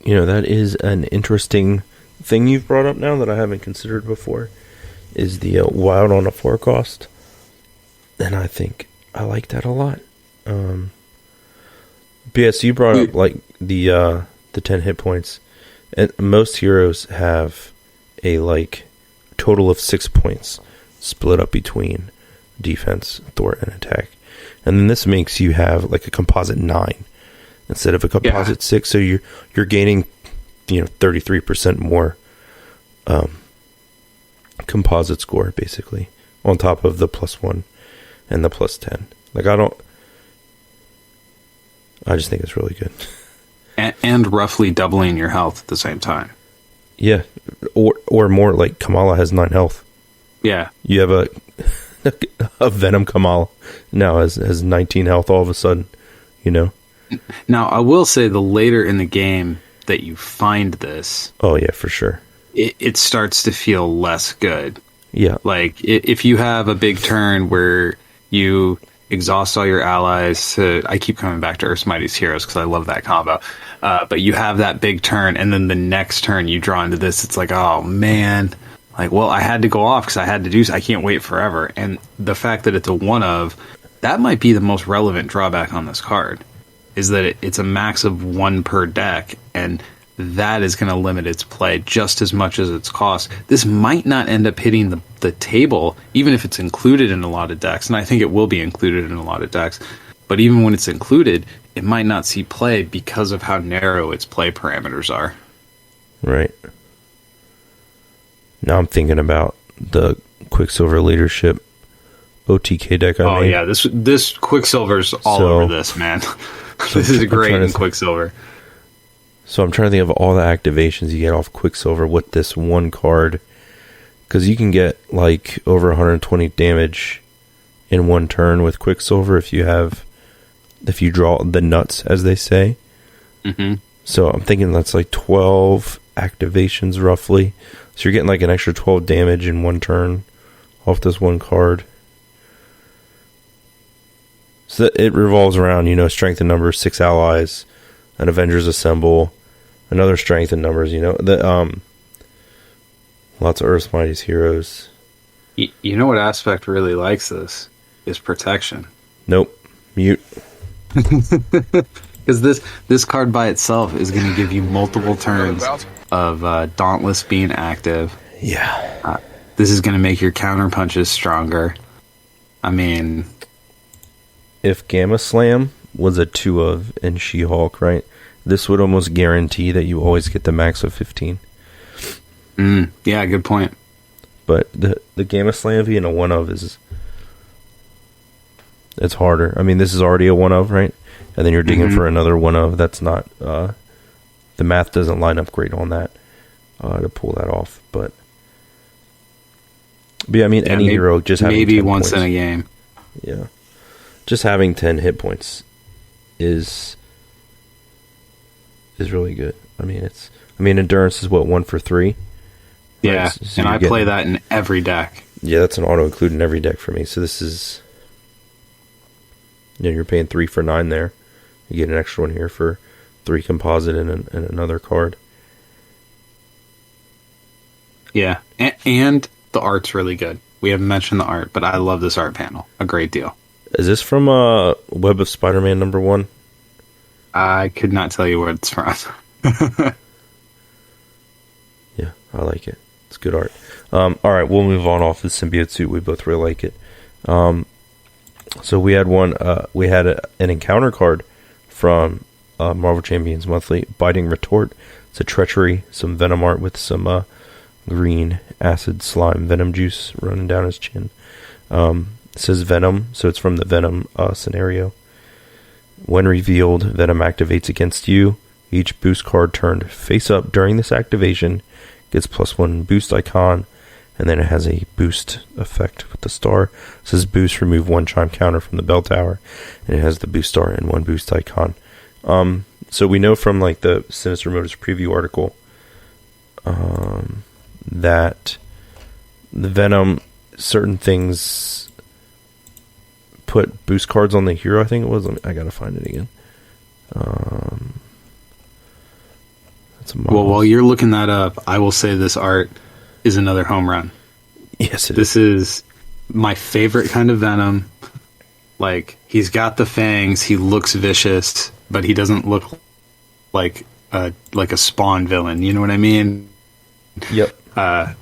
That is an interesting thing you've brought up now that I haven't considered before, is the wild on a 4 cost. And I think I like that a lot. But yeah, so you brought up like the 10 hit points. And most heroes have a like total of 6 points split up between defense, thwart, and attack. And then this makes you have like a composite 9 instead of a composite 6. So you're gaining 33% more composite score basically on top of the +1 and the +10. Like I just think it's really good. And roughly doubling your health at the same time. Yeah, or more. Like Kamala has 9 health. Yeah, you have a Venom Kamala now has 19 health all of a sudden. Now I will say the later in the game that you find this, oh yeah, for sure, it starts to feel less good. Yeah, like if you have a big turn where you exhaust all your allies I keep coming back to Earth's Mightiest Heroes because I love that combo. But you have that big turn, and then the next turn you draw into this, it's like, oh man, like, well, I had to go off because I had to do so. I can't wait forever. And the fact that it's a 1 that might be the most relevant drawback on this card, is that it's a max of 1 per deck, and that is going to limit its play just as much as its cost. This might not end up hitting the table, even if it's included in a lot of decks, and I think it will be included in a lot of decks. But even when it's included, it might not see play because of how narrow its play parameters are. Right. Now I'm thinking about the Quicksilver Leadership OTK deck I made. Oh yeah, this Quicksilver's all over this, man. This is great in Quicksilver. So I'm trying to think of all the activations you get off Quicksilver with this one card, because you can get like over 120 damage in one turn with Quicksilver if you draw the nuts, as they say. Mm-hmm. So I'm thinking that's like 12 activations roughly. So you're getting like an extra 12 damage in one turn off this one card. So it revolves around, strength in numbers, 6 allies, an Avengers Assemble, another strength in numbers, lots of Earth's Mightiest Heroes. You know what aspect really likes this? Is protection. Nope. Mute. Because this card by itself is going to give you multiple turns of Dauntless being active. Yeah. This is going to make your counter punches stronger. I mean, if Gamma Slam was a 2 of in She-Hulk, right? This would almost guarantee that you always get the max of 15. Yeah, good point. But the Gamma Slam being a 1 of it's harder. I mean, this is already a 1 of, right? And then you're digging for another 1 of. That's not the math doesn't line up great on that to pull that off. But yeah, I mean, any hero just having maybe 10 once points, in a game. Yeah, just having 10 hit points is really good. I mean, endurance is what, 1 for 3. Yeah, right? So and I play that in every deck. Yeah, that's an auto include in every deck for me. So this is, you're paying 3 for 9 there. You get an extra one here for 3 composite and another card. Yeah, and the art's really good. We haven't mentioned the art, but I love this art panel a great deal. Is this from Web of Spider-Man #1? I could not tell you where it's from. Yeah, I like it. It's good art. All right, we'll move on off the symbiote suit. We both really like it. So we had an encounter card from Marvel Champions Monthly, Biting Retort. It's a treachery, some Venom art with some green acid slime Venom juice running down his chin. It says Venom, so it's from the Venom scenario. When revealed, Venom activates against you. Each boost card turned face up during this activation gets +1 boost icon, and then it has a boost effect with the star. It says boost, remove 1 chime counter from the bell tower, and it has the boost star and 1 boost icon. So we know from like the Sinister Motors preview article that the Venom, certain things put boost cards on the hero, I think it was. I gotta find it again. Let's Well, while you're looking that up, I will say this art is another home run. Yes, this is my favorite kind of Venom. Like, he's got the fangs, he looks vicious, but he doesn't look like a Spawn villain. You know what I mean? Yep. I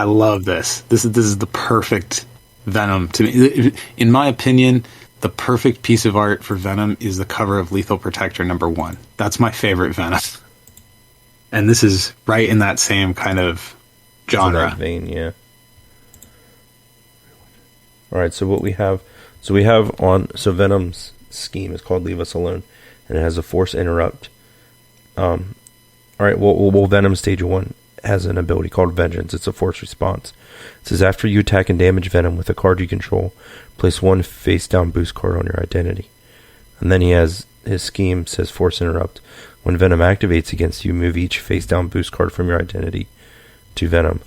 love this. This is the perfect Venom to me. In my opinion, the perfect piece of art for Venom is the cover of Lethal Protector #1. That's my favorite Venom. And this is right in that same kind of genre. In that vein, yeah. All right, so what we have... So we have so Venom's scheme is called Leave Us Alone, and it has a force interrupt. All right, well, Venom Stage 1 has an ability called Vengeance. It's a force response. It says, after you attack and damage Venom with a card you control, place one face-down boost card on your identity. And then he has his scheme, says force interrupt. When Venom activates against you, move each face-down boost card from your identity to Venom.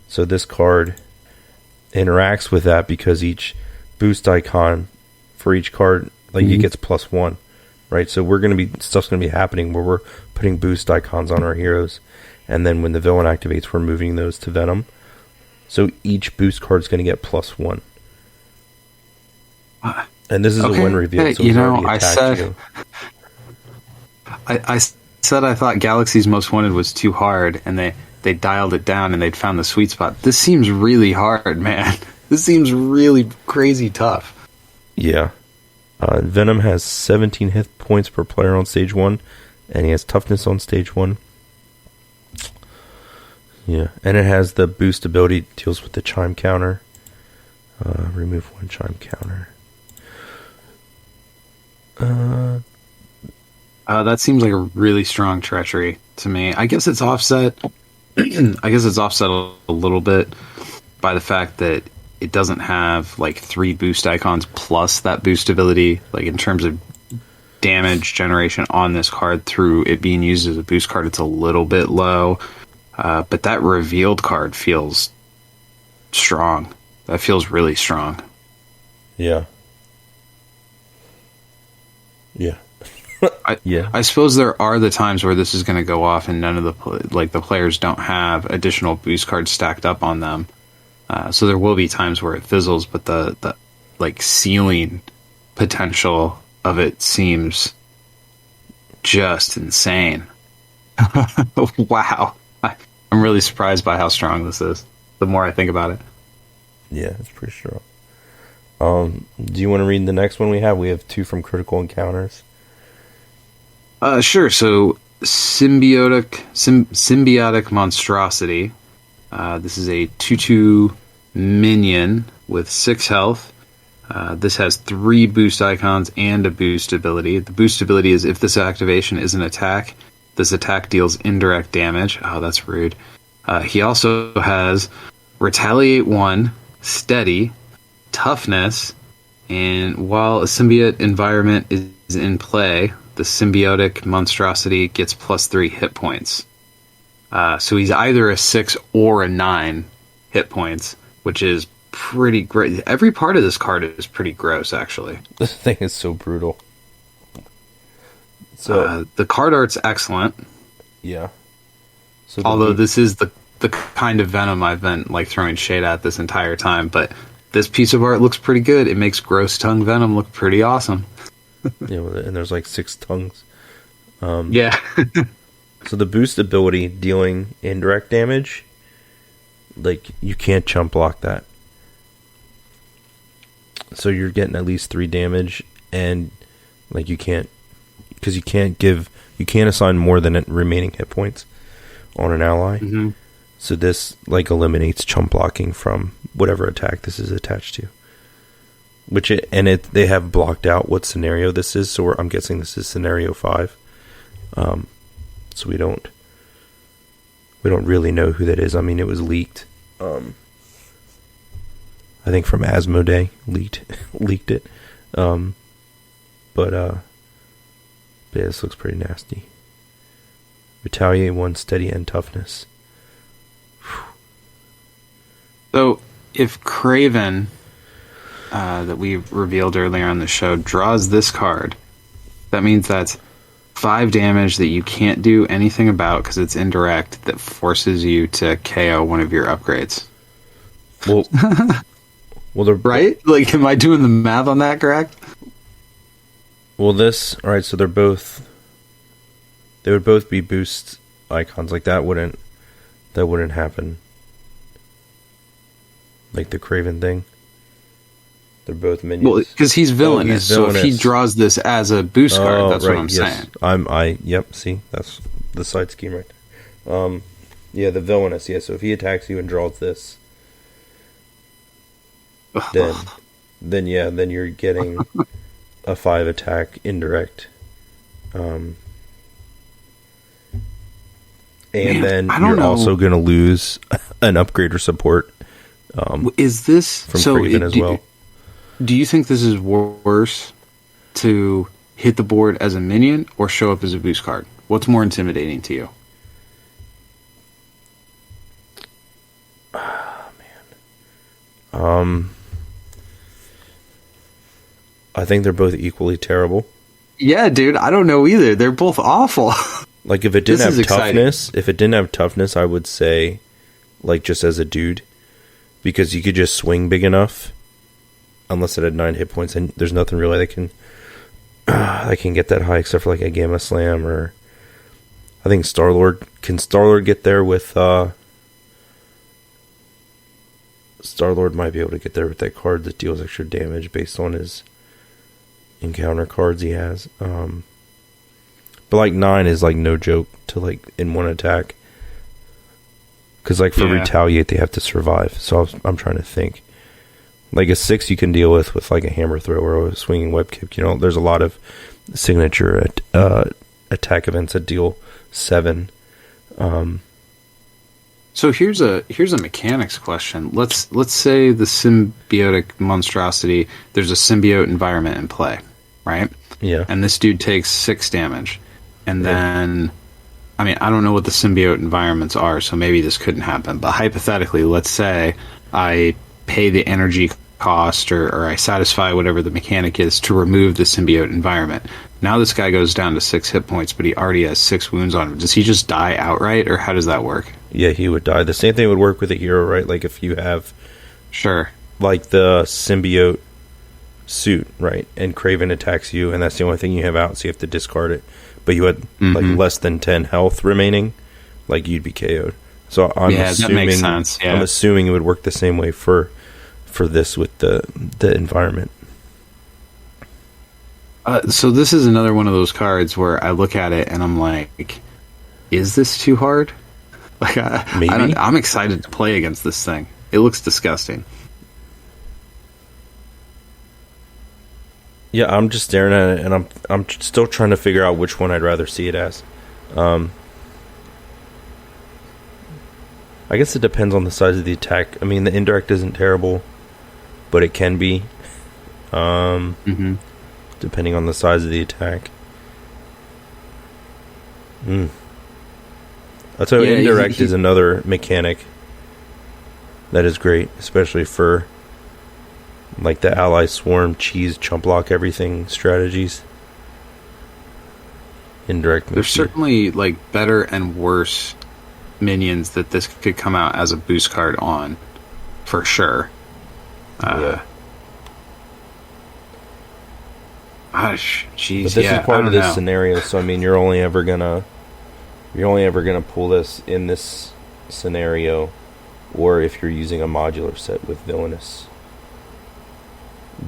So this card interacts with that because each boost icon for each card, like, it gets +1, right? So stuff's gonna be happening where we're putting boost icons on our heroes, and then when the villain activates, we're moving those to Venom. So each boost card is gonna get +1. And this is a win reveal. So I said I thought Galaxy's Most Wanted was too hard, and they dialed it down and they'd found the sweet spot. This seems really hard, man. This seems really crazy tough. Yeah. Venom has 17 hit points per player on stage 1, and he has toughness on stage 1. Yeah, and it has the boost ability, deals with the chime counter. Remove one chime counter. That seems like a really strong treachery to me. I guess it's offset. I guess it's offset a little bit by the fact that it doesn't have like 3 boost icons plus that boost ability, like in terms of damage generation on this card through it being used as a boost card. It's a little bit low, but that revealed card feels strong. That feels really strong. Yeah. Yeah. I suppose there are the times where this is going to go off and none of the players don't have additional boost cards stacked up on them. So there will be times where it fizzles, but the like ceiling potential of it seems just insane. Wow. I'm really surprised by how strong this is, the more I think about it. Yeah, it's pretty strong. Do you want to read the next one we have? We have 2 from Critical Encounters. Sure. So symbiotic monstrosity. This is a 2/2 minion with 6 health. This has 3 boost icons and a boost ability. The boost ability is if this activation is an attack, this attack deals indirect damage. Oh, that's rude. He also has Retaliate 1, Steady, Toughness, and while a symbiote environment is in play, the symbiotic monstrosity gets +3 hit points. So he's either a 6 or a 9 hit points, which is pretty great. Every part of this card is pretty gross, actually. This thing is so brutal. So the card art's excellent. Yeah. So although this is the kind of Venom I've been like throwing shade at this entire time, but this piece of art looks pretty good. It makes gross tongue Venom look pretty awesome. Yeah, and there's like 6 tongues. Yeah. So the boost ability, dealing indirect damage, like, you can't chump block that. So you're getting at least 3 damage, and like you can't assign more than remaining hit points on an ally. Mm-hmm. So this like eliminates chump blocking from whatever attack this is attached to. They have blocked out what scenario this is, so I'm guessing this is scenario 5. So we don't really know who that is. I mean, it was leaked. I think from Asmodee leaked it. But yeah, this looks pretty nasty. Retaliate 1, Steady, and Toughness. So if Craven, that we revealed earlier on the show, draws this card, that means that's 5 damage that you can't do anything about because it's indirect, that forces you to KO one of your upgrades. Well, they're right? Like, am I doing the math on that correct? Well, all right, so they would both be boost icons. Like, that wouldn't happen. Like the Craven thing. They're both minions. Well, because he's villainous, so if he draws this as a boost card, that's what I'm saying. Yep, see, that's the side scheme right there. Yeah, the villainous, yeah, so if he attacks you and draws this, then you're getting a 5 attack indirect. And then you're also going to lose an upgrade or support. Is this from Craven as well? Do you think this is worse to hit the board as a minion or show up as a boost card? What's more intimidating to you? Man. I think they're both equally terrible. Yeah, dude, I don't know either. They're both awful. Like, if it didn't have toughness, I would say, like, just as a dude, because you could just swing big enough, unless it had 9 hit points, and there's nothing really that can get that high except for like a Gamma Slam, or I think Star-Lord. Can Star-Lord get there with Star-Lord might be able to get there with that card that deals extra damage based on his encounter cards he has. But like 9 is like no joke to like in one attack. Because like for retaliate they have to survive. So I'm trying to think. Like a 6 you can deal with like a hammer throw or a swinging web kick. You know, there's a lot of signature attack events that deal 7. So here's a mechanics question. Let's say the symbiotic monstrosity, there's a symbiote environment in play, right? Yeah. And this dude takes 6 damage. And then, I mean, I don't know what the symbiote environments are, so maybe this couldn't happen. But hypothetically, let's say I pay the energy cost or I satisfy whatever the mechanic is to remove the symbiote environment. Now this guy goes down to 6 hit points, but he already has 6 wounds on him. Does he just die outright, or how does that work? Yeah, he would die. The same thing would work with a hero, right? Like if you have... Sure. Like the symbiote suit, right? And Craven attacks you, and that's the only thing you have out, so you have to discard it. But you had like less than 10 health remaining, like you'd be KO'd. So I'm assuming, that makes sense. Yeah. I'm assuming it would work the same way for this with the environment. So this is another one of those cards where I look at it and I'm like, is this too hard? Like I'm excited to play against this thing. It looks disgusting. Yeah, I'm just staring at it, and I'm still trying to figure out which one I'd rather see it as. I guess it depends on the size of the attack. I mean, the indirect isn't terrible, but it can be, depending on the size of the attack. I'll tell you, indirect is another mechanic that is great, especially for like the ally swarm, cheese, chump block, everything strategies. Indirect. There's certainly like better and worse minions that this could come out as a boost card on, for sure. Jeez, but this is part of this scenario, so I mean, you're only ever gonna pull this in this scenario, or if you're using a modular set with villainous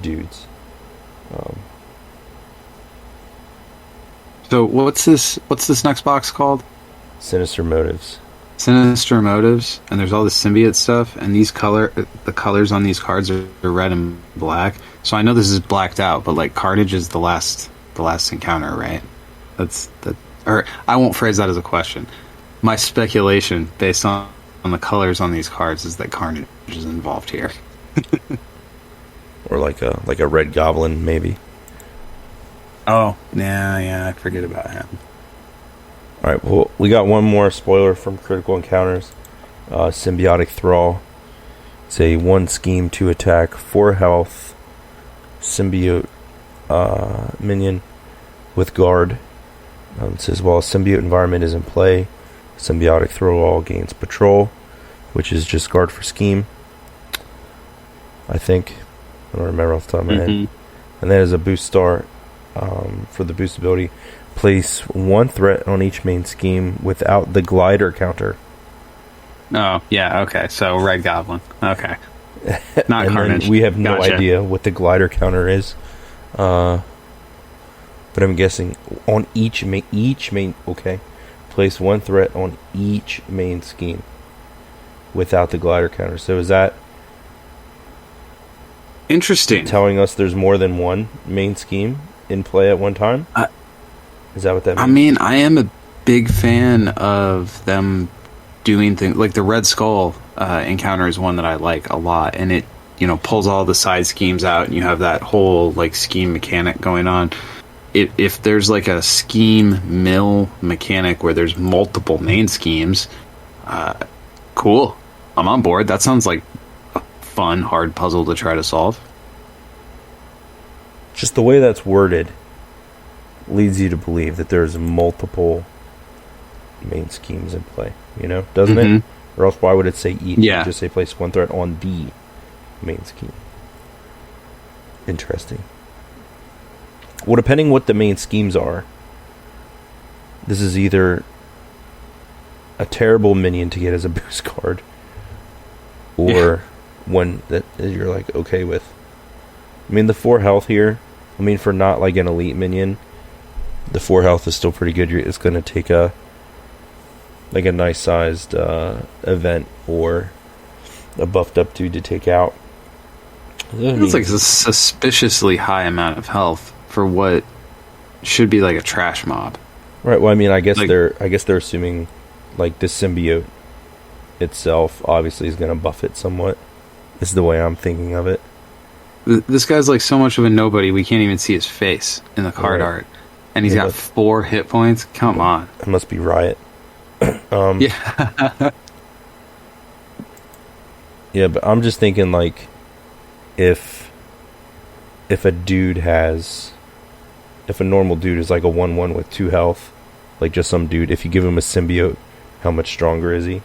dudes. So what's this next box called? Sinister Motives. Sinister Motives, and there's all the symbiote stuff, and the colors on these cards are red and black. So I know this is blacked out, but like Carnage is the last encounter, right? Or I won't phrase that as a question. My speculation, based on the colors on these cards, is that Carnage is involved here. Or like a red goblin, maybe. Oh, yeah, I forget about him. Alright, well, we got one more spoiler from Critical Encounters. Symbiotic Thrall. It's a 1 scheme, 2 attack, 4 health, symbiote minion with guard. It says, while a symbiote environment is in play, symbiotic throw-all gains patrol, which is just guard for scheme, I think. I don't remember off the top of my head. And then as a boost star, for the boost ability, place one threat on each main scheme without the glider counter. Oh, yeah, okay. So Red Goblin. Okay. Not and Carnage. We have no Gotcha. idea what the glider counter is. But I'm guessing on each main, okay. Place one threat on each main scheme without the glider counter. So is that interesting? Telling us there's more than one main scheme in play at one time? Is that what that means? I mean, I am a big fan of them doing things like the Red Skull encounter is one that I like a lot, and it pulls all the side schemes out, and you have that whole like scheme mechanic going on. If there's like a scheme mill mechanic where there's multiple main schemes, cool. I'm on board. That sounds like a fun, hard puzzle to try to solve. Just the way that's worded leads you to believe that there's multiple main schemes in play, doesn't it? Or else why would it say each? Yeah. Just say place one threat on the main scheme. Interesting. Well, depending what the main schemes are, this is either a terrible minion to get as a boost card, or one that you're like okay with. I mean, the 4 health here, for not like an elite minion, the 4 health is still pretty good. It's going to take a nice sized event or a buffed up dude to take out. It's like a suspiciously high amount of health for what should be like a trash mob. Right. Well, I guess they're assuming like the symbiote itself obviously is going to buff it somewhat. Is the way I'm thinking of it. This guy's like so much of a nobody, we can't even see his face in the card art. And he's got 4 hit points? Come on. It must be Riot. Yeah. Yeah, but I'm just thinking like if a normal dude is like a 1/1 with 2 health, like just some dude, if you give him a symbiote, how much stronger is he?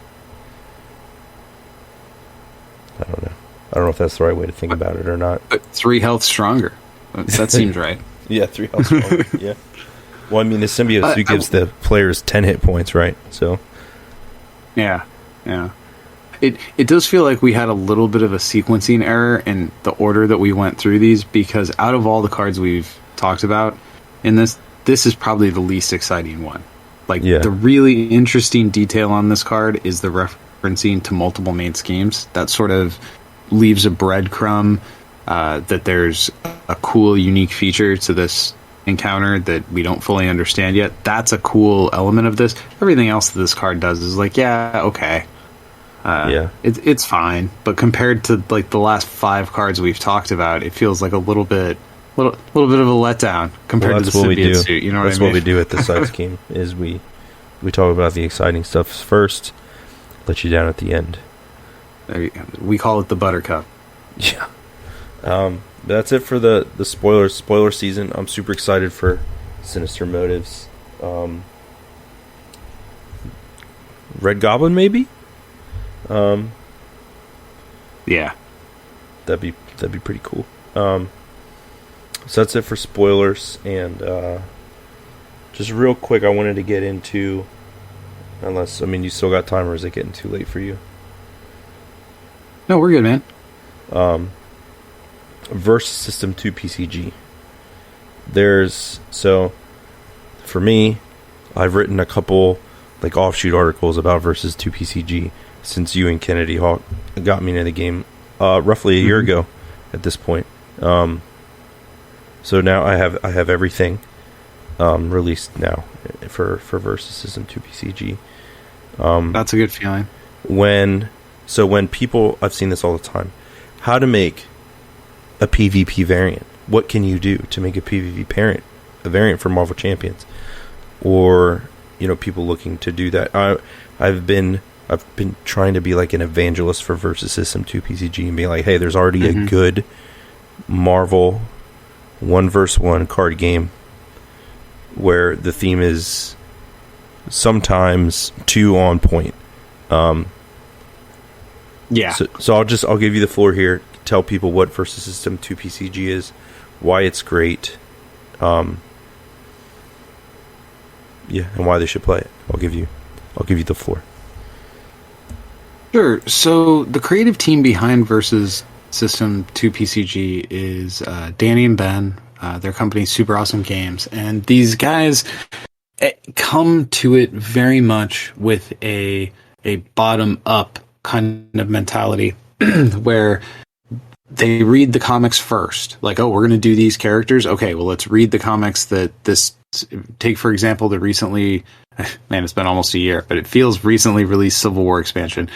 I don't know. I don't know if that's the right way to think about it or not. But 3 health stronger. That seems right. Yeah, 3 health stronger. Yeah. Well, the symbiote suit gives the players 10 hit points, right? So. Yeah. It does feel like we had a little bit of a sequencing error in the order that we went through these, because out of all the cards we've talked about in this is probably the least exciting one. Like, the really interesting detail on this card is the referencing to multiple main schemes. That sort of leaves a breadcrumb that there's a cool, unique feature to this encounter that we don't fully understand yet. That's a cool element of this. Everything else that this card does is like, yeah, okay. It's fine, but compared to like the last 5 cards we've talked about, it feels like a little bit of a letdown compared to the symbiote suit. You know what I mean? That's what we do at the side scheme. Is we talk about the exciting stuff first, let you down at the end. We call it the buttercup. Yeah. That's it for the spoiler season. I'm super excited for Sinister Motives. Red Goblin, maybe. Yeah, that'd be pretty cool. So that's it for spoilers, and just real quick, I wanted to get into, unless you still got time, or is it getting too late for you? No, we're good, man. Versus System 2 PCG. For me, I've written a couple like offshoot articles about Versus 2 PCG since you and Kennedy Hawk got me into the game roughly a year ago at this point. So now I have everything released now for Versus System 2 PCG. That's a good feeling. When people, I've seen this all the time, how to make a PvP variant. What can you do to make a PvP variant for Marvel Champions? Or, people looking to do that. I've been trying to be like an evangelist for Versus System 2 PCG and be like, hey, there's already a good Marvel 1v1 card game where the theme is sometimes too on point. Yeah. So I'll give you the floor here. Tell people what Versus System 2 PCG is, why it's great, and why they should play it. I'll give you the floor. Sure. So the creative team behind Versus System 2 PCG is Danny and Ben. Their company, Super Awesome Games, and these guys come to it very much with a bottom up kind of mentality, where they read the comics first. Like, oh, we're going to do these characters. Okay, well, let's read the comics that this. Take, for example, the recently, man, it's been almost a year, but it feels recently released Civil War expansion.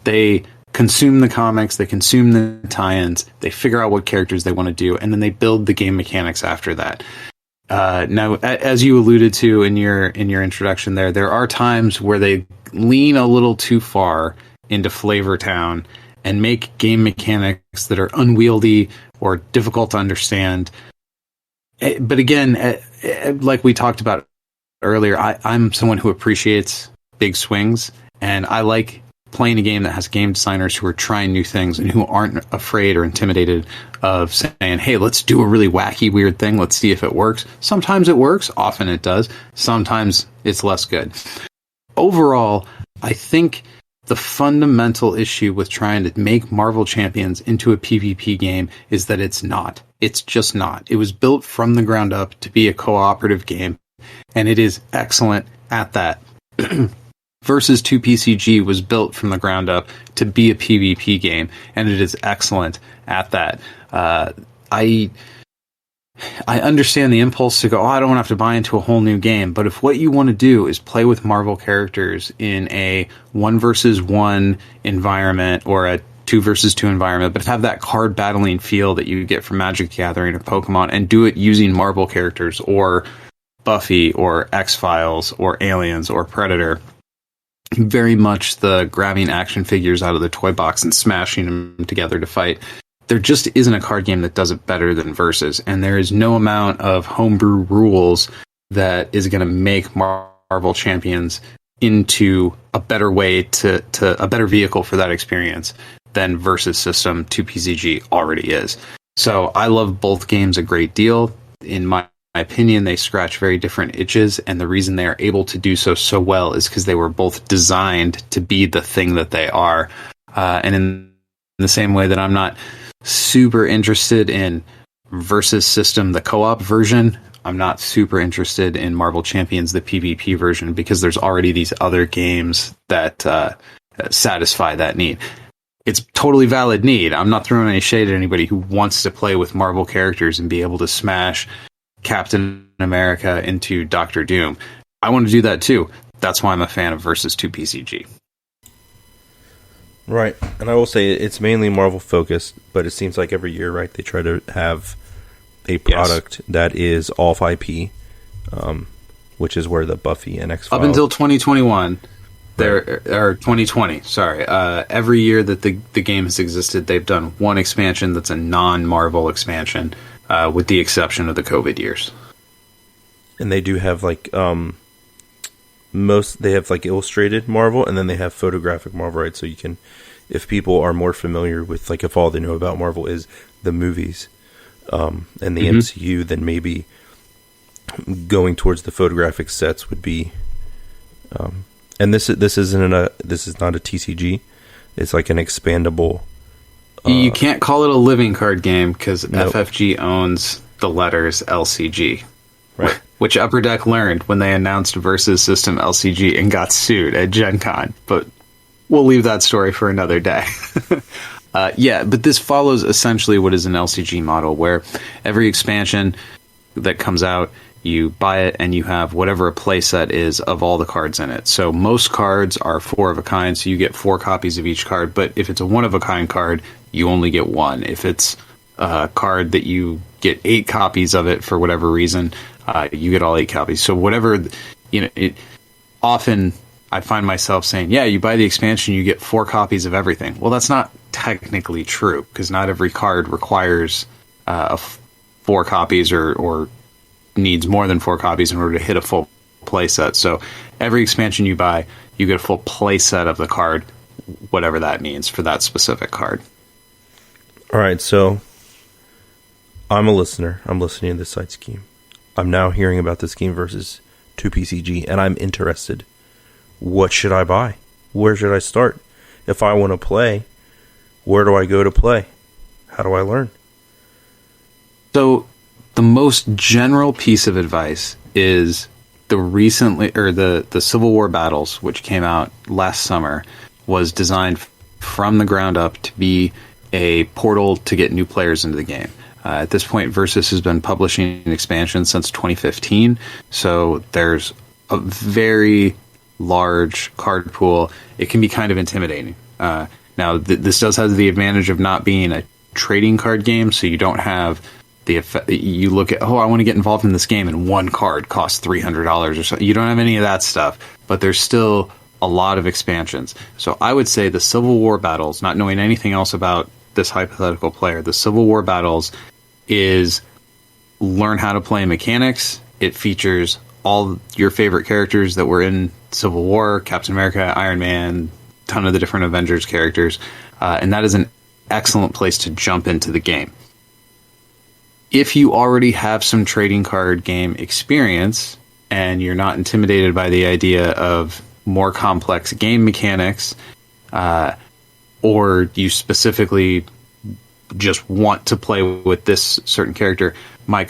They consume the comics, they consume the tie-ins, they figure out what characters they want to do, and then they build the game mechanics after that. Now, as you alluded to in your introduction there are times where they lean a little too far into Flavor Town and make game mechanics that are unwieldy or difficult to understand. But again, like we talked about earlier, I'm someone who appreciates big swings, and I like playing a game that has game designers who are trying new things and who aren't afraid or intimidated of saying, hey, let's do a really wacky, weird thing. Let's see if it works. Sometimes it works. Often it does. Sometimes it's less good. Overall, I think the fundamental issue with trying to make Marvel Champions into a PvP game is that it's not. It's just not. It was built from the ground up to be a cooperative game, and it is excellent at that. Versus 2 PCG was built from the ground up to be a PvP game, and it is excellent at that. I understand the impulse to go, I don't want to have to buy into a whole new game, but if what you want to do is play with Marvel characters in a 1 versus 1 environment or a 2 versus 2 environment, but have that card battling feel that you get from Magic the Gathering or Pokemon, and do it using Marvel characters or Buffy or X-Files or Aliens or Predator, very much the grabbing action figures out of the toy box and smashing them together to fight. There just isn't a card game that does it better than Versus, and there is no amount of homebrew rules that is going to make Marvel Champions into a better way to a better vehicle for that experience than Versus System 2 PCG already is. So I love both games a great deal. In my opinion, they scratch very different itches, and the reason they are able to do so well is because they were both designed to be the thing that they are. And in the same way that I'm not super interested in Versus System, the co-op version, I'm not super interested in Marvel Champions, the PvP version, because there's already these other games that satisfy that need. It's totally valid need. I'm not throwing any shade at anybody who wants to play with Marvel characters and be able to smash Captain America into Doctor Doom. I want to do that too. That's why I'm a fan of Versus 2 PCG. Right. And I will say it's mainly Marvel focused, but it seems like every year, right, they try to have a product that is off IP, which is where the Buffy and X-Files... Up until 2021, or 2020, sorry. Every year that the game has existed, they've done one expansion that's a non-Marvel expansion, with the exception of the COVID years. And they do have like they have like illustrated Marvel, and then they have photographic Marvel, right? So you can, if people are more familiar with, like, if all they know about Marvel is the movies and the MCU, then maybe going towards the photographic sets would be. And this is not a TCG. It's like an expandable. You can't call it a living card game because FFG owns the letters LCG. Right. Which Upper Deck learned when they announced Versus System LCG and got sued at Gen Con. But we'll leave that story for another day. But this follows essentially what is an LCG model, where every expansion that comes out, you buy it and you have whatever a playset is of all the cards in it. So most cards are 4 of a kind, so you get 4 copies of each card. But if it's a 1 of a kind card, you only get 1. If it's a card that you get 8 copies of it for whatever reason, you get all 8 copies. So whatever, often I find myself saying, yeah, you buy the expansion, you get 4 copies of everything. Well, that's not technically true, because not every card requires 4 copies or needs more than 4 copies in order to hit a full play set. So every expansion you buy, you get a full play set of the card, whatever that means for that specific card. All right, so I'm a listener. I'm listening to this side scheme. I'm now hearing about this game versus 2PCG, and I'm interested. What should I buy? Where should I start? If I want to play, where do I go to play? How do I learn? So the most general piece of advice is the Civil War Battles, which came out last summer, was designed from the ground up to be a portal to get new players into the game. At this point, Versus has been publishing an expansion since 2015, so there's a very large card pool. It can be kind of intimidating. Now, this does have the advantage of not being a trading card game, so you don't have the effect. You look at, I want to get involved in this game, and one card costs $300 or so. You don't have any of that stuff, but there's still a lot of expansions. So I would say the Civil War Battles, not knowing anything else about this hypothetical player, the Civil War Battles is learn how to play mechanics. It features all your favorite characters that were in Civil War, Captain America, Iron Man, ton of the different Avengers characters, and that is an excellent place to jump into the game. If you already have some trading card game experience and you're not intimidated by the idea of more complex game mechanics, or you specifically just want to play with this certain character, my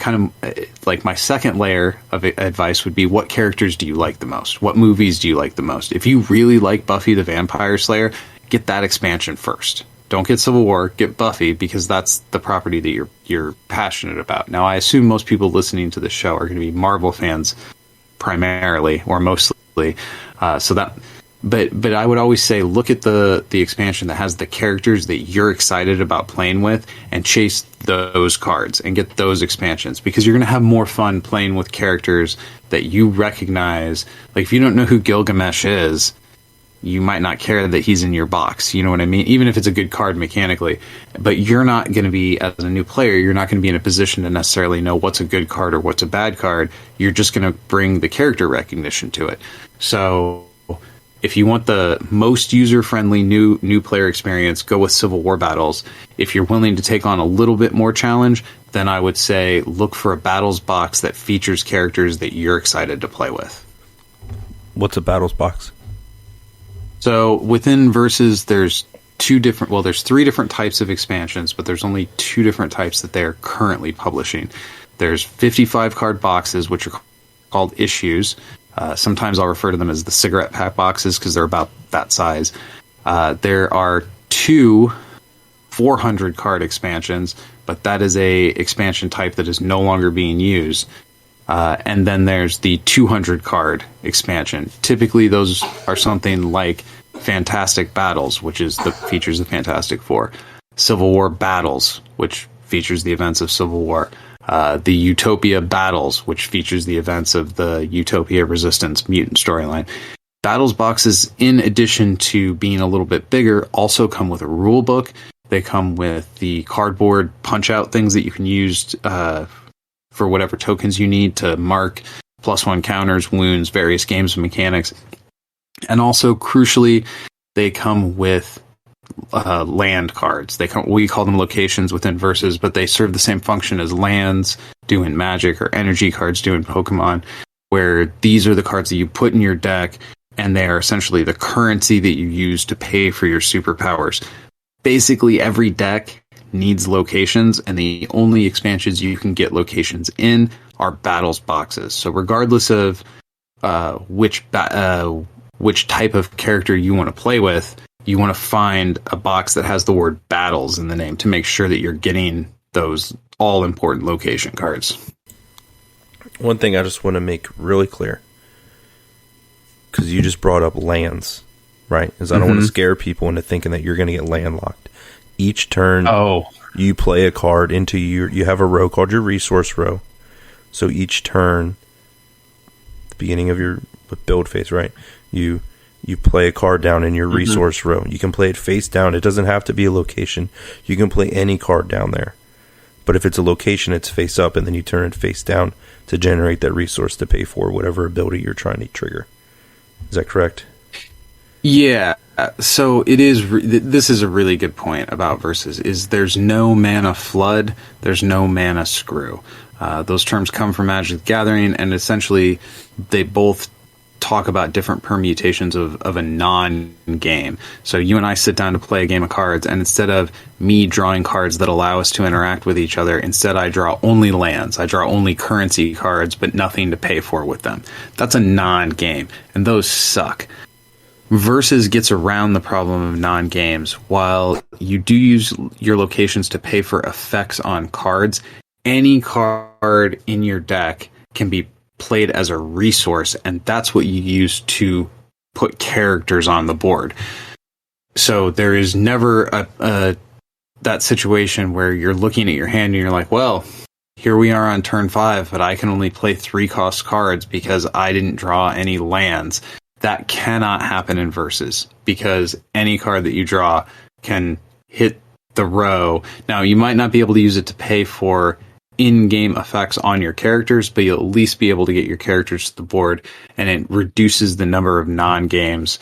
second layer of advice would be, what characters do you like the most? What movies do you like the most? If you really like Buffy the Vampire Slayer, get that expansion first. Don't get Civil War, get Buffy, because that's the property that you're passionate about. Now, I assume most people listening to this show are going to be Marvel fans primarily or mostly. But I would always say, look at the expansion that has the characters that you're excited about playing with and chase those cards and get those expansions, because you're going to have more fun playing with characters that you recognize. Like, if you don't know who Gilgamesh is, you might not care that he's in your box. You know what I mean? Even if it's a good card mechanically. But you're not going to be, as a new player, you're not going to be in a position to necessarily know what's a good card or what's a bad card. You're just going to bring the character recognition to it. So if you want the most user-friendly new player experience, go with Civil War Battles. If you're willing to take on a little bit more challenge, then I would say look for a Battles box that features characters that you're excited to play with. What's a Battles box? So within Versus, there's three different types of expansions, but there's only 2 different types that they're currently publishing. There's 55 card boxes, which are called issues. Sometimes I'll refer to them as the cigarette pack boxes because they're about that size. There are 2 400 card expansions, but that is a expansion type that is no longer being used. And then there's the 200 card expansion. Typically, those are something like Fantastic Battles, which features the Fantastic Four. Civil War Battles, which features the events of Civil War. The Utopia Battles, which features the events of the Utopia Resistance mutant storyline. Battles boxes, in addition to being a little bit bigger, also come with a rule book. They come with the cardboard punch-out things that you can use for whatever tokens you need to mark +1 counters, wounds, various games and mechanics. And also, crucially, they come with land cards. We call them locations within Versus, but they serve the same function as lands do in Magic or energy cards do in Pokemon, where these are the cards that you put in your deck, and they are essentially the currency that you use to pay for your superpowers. Basically, every deck needs locations, and the only expansions you can get locations in are Battles boxes. So regardless of which type of character you want to play with, you want to find a box that has the word Battles in the name to make sure that you're getting those all-important location cards. One thing I just want to make really clear, because you just brought up lands, right? Is I don't want to scare people into thinking that you're going to get landlocked. Each turn, you play a card into you have a row called your resource row. So each turn, the beginning of your build phase, right? You play a card down in your resource row. You can play it face down. It doesn't have to be a location. You can play any card down there. But if it's a location, it's face up, and then you turn it face down to generate that resource to pay for whatever ability you're trying to trigger. Is that correct? Yeah. So it is. This is a really good point about versus. Is there's no mana flood, there's no mana screw. Those terms come from Magic the Gathering, and essentially they both talk about different permutations of a non-game. So you and I sit down to play a game of cards, and instead of me drawing cards that allow us to interact with each other, instead I draw only lands. I draw only currency cards, but nothing to pay for with them. That's a non-game, and those suck. Versus gets around the problem of non-games. While you do use your locations to pay for effects on cards, any card in your deck can be played as a resource, and that's what you use to put characters on the board. So there is never that situation where you're looking at your hand and you're like, well, here we are on turn 5, but I can only play 3-cost cards because I didn't draw any lands. That cannot happen in Versus, because any card that you draw can hit the row. Now, you might not be able to use it to pay for in-game effects on your characters, but you'll at least be able to get your characters to the board, and it reduces the number of non-games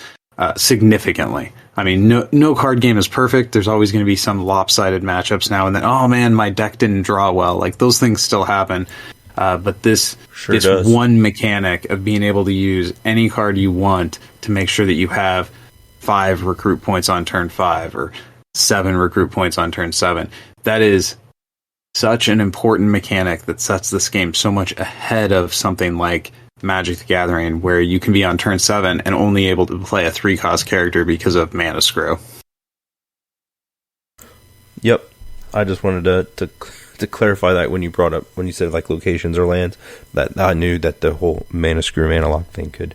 significantly. I mean, no card game is perfect. There's always going to be some lopsided matchups now and then. Oh man, my deck didn't draw well. Like, those things still happen. But this one mechanic of being able to use any card you want to make sure that you have 5 recruit points on turn 5 or 7 recruit points on turn 7, that is such an important mechanic that sets this game so much ahead of something like Magic the Gathering, where you can be on turn 7 and only able to play a 3-cost character because of mana screw. Yep. I just wanted to clarify that when you said like locations or lands, that I knew that the whole mana screw, mana lock thing could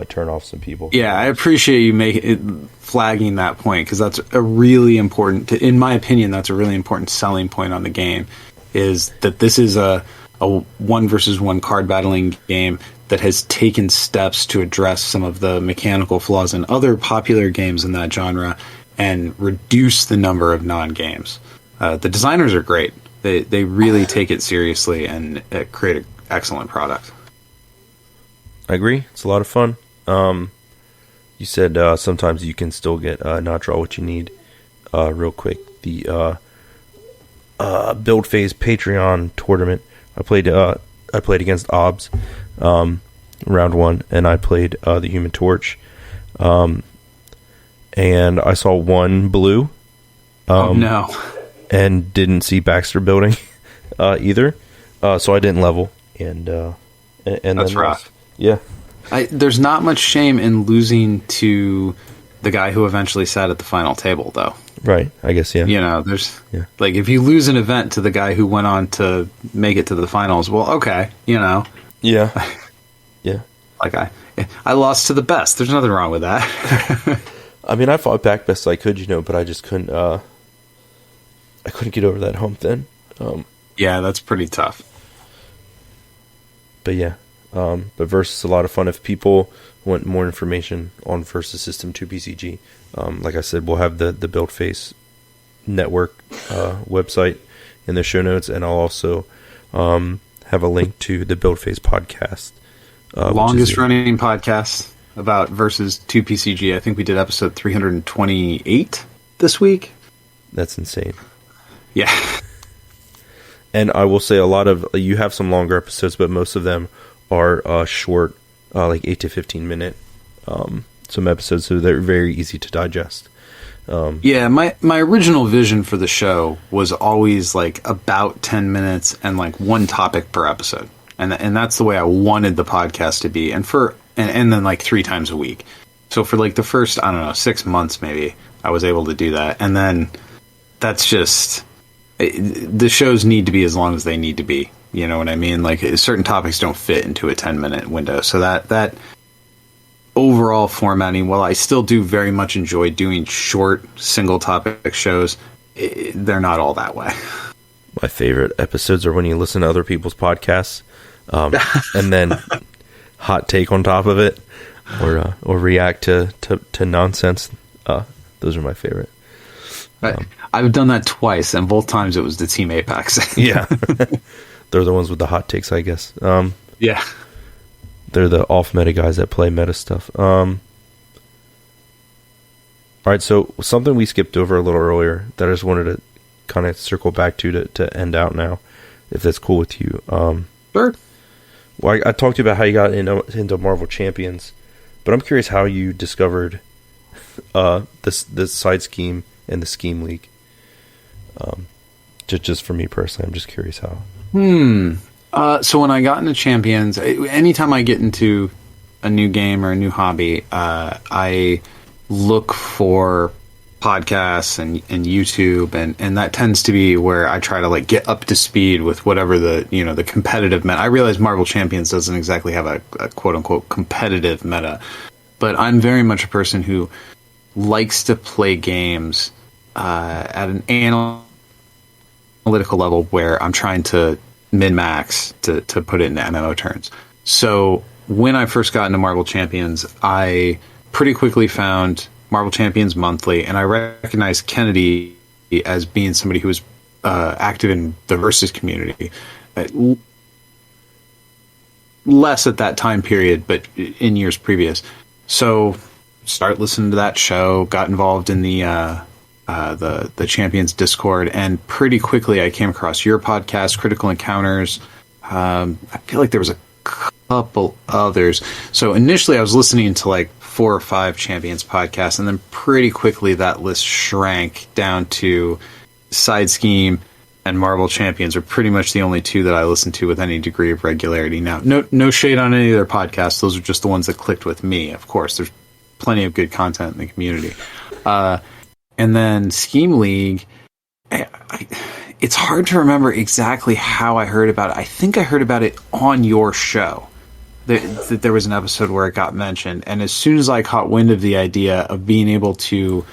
turn off some people. Yeah, I appreciate you flagging that point, because that's a really important, in my opinion, that's a really important selling point on the game, is that this is a 1-versus-1 card battling game that has taken steps to address some of the mechanical flaws in other popular games in that genre and reduce the number of non-games. The designers are great. They really take it seriously and create an excellent product. I agree. It's a lot of fun. You said sometimes you can still get not draw what you need. Real quick, the Build Phase Patreon tournament. I played against OBS round 1, and I played the Human Torch. And I saw 1 blue. Oh no! And didn't see Baxter building either. So I didn't level, and that's rough. Yeah. There's not much shame in losing to the guy who eventually sat at the final table, though. Right, I guess, yeah. You know, like, if you lose an event to the guy who went on to make it to the finals, well, okay, you know. Yeah. Yeah. Like, I lost to the best. There's nothing wrong with that. I mean, I fought back best I could, but I just couldn't, I couldn't get over that hump then. Yeah, that's pretty tough. But yeah. But Versus is a lot of fun. If people want more information on Versus System 2 BCG, like I said, we'll have the Build Face Network website in the show notes, and I'll also have a link to the Build Face podcast. Longest running podcast about Versus 2 PCG. I think we did episode 328 this week. That's insane. Yeah. And I will say you have some longer episodes, but most of them are short, like 8 to 15 minute some episodes, so they're very easy to digest. Yeah, my original vision for the show was always like about 10 minutes and like one topic per episode, and that's the way I wanted the podcast to be, and then like 3 times a week. So for like the first, I don't know, 6 months maybe, I was able to do that, and then that's just, the shows need to be as long as they need to be. You know what I mean? Like, certain topics don't fit into a 10-minute window. So that overall formatting, while I still do very much enjoy doing short, single-topic shows, they're not all that way. My favorite episodes are when you listen to other people's podcasts, and then hot take on top of it, or react to nonsense. Those are my favorite. I've done that twice, and both times it was the Team Apex. Yeah. They're the ones with the hot takes, I guess. Yeah. They're the off-meta guys that play meta stuff. All right, so something we skipped over a little earlier that I just wanted to kind of circle back to end out now, if that's cool with you. Sure. Well, I talked to you about how you got into Marvel Champions, but I'm curious how you discovered this side scheme and the Scheme League. Just for me personally, I'm just curious how. So when I got into Champions, anytime I get into a new game or a new hobby, I look for podcasts and YouTube, and that tends to be where I try to like get up to speed with whatever the competitive meta. I realize Marvel Champions doesn't exactly have a quote unquote competitive meta, but I'm very much a person who likes to play games at an analytical level where I'm trying to min-max to put it into MMO terms. So when I first got into Marvel Champions, I pretty quickly found Marvel Champions Monthly, and I recognized Kennedy as being somebody who was active in the Versus community. Less at that time period, but in years previous. So start listening to that show, got involved in the Champions Discord, and pretty quickly I came across your podcast, Critical Encounters. I feel like there was a couple others. So initially I was listening to like 4 or 5 Champions podcasts, and then pretty quickly that list shrank down to Side Scheme and Marvel Champions are pretty much the only 2 that I listen to with any degree of regularity. Now, no shade on any of their podcasts. Those are just the ones that clicked with me. Of course, there's plenty of good content in the community. And then Scheme League, it's hard to remember exactly how I heard about it. I think I heard about it on your show. There was an episode where it got mentioned, and as soon as I caught wind of the idea of being able to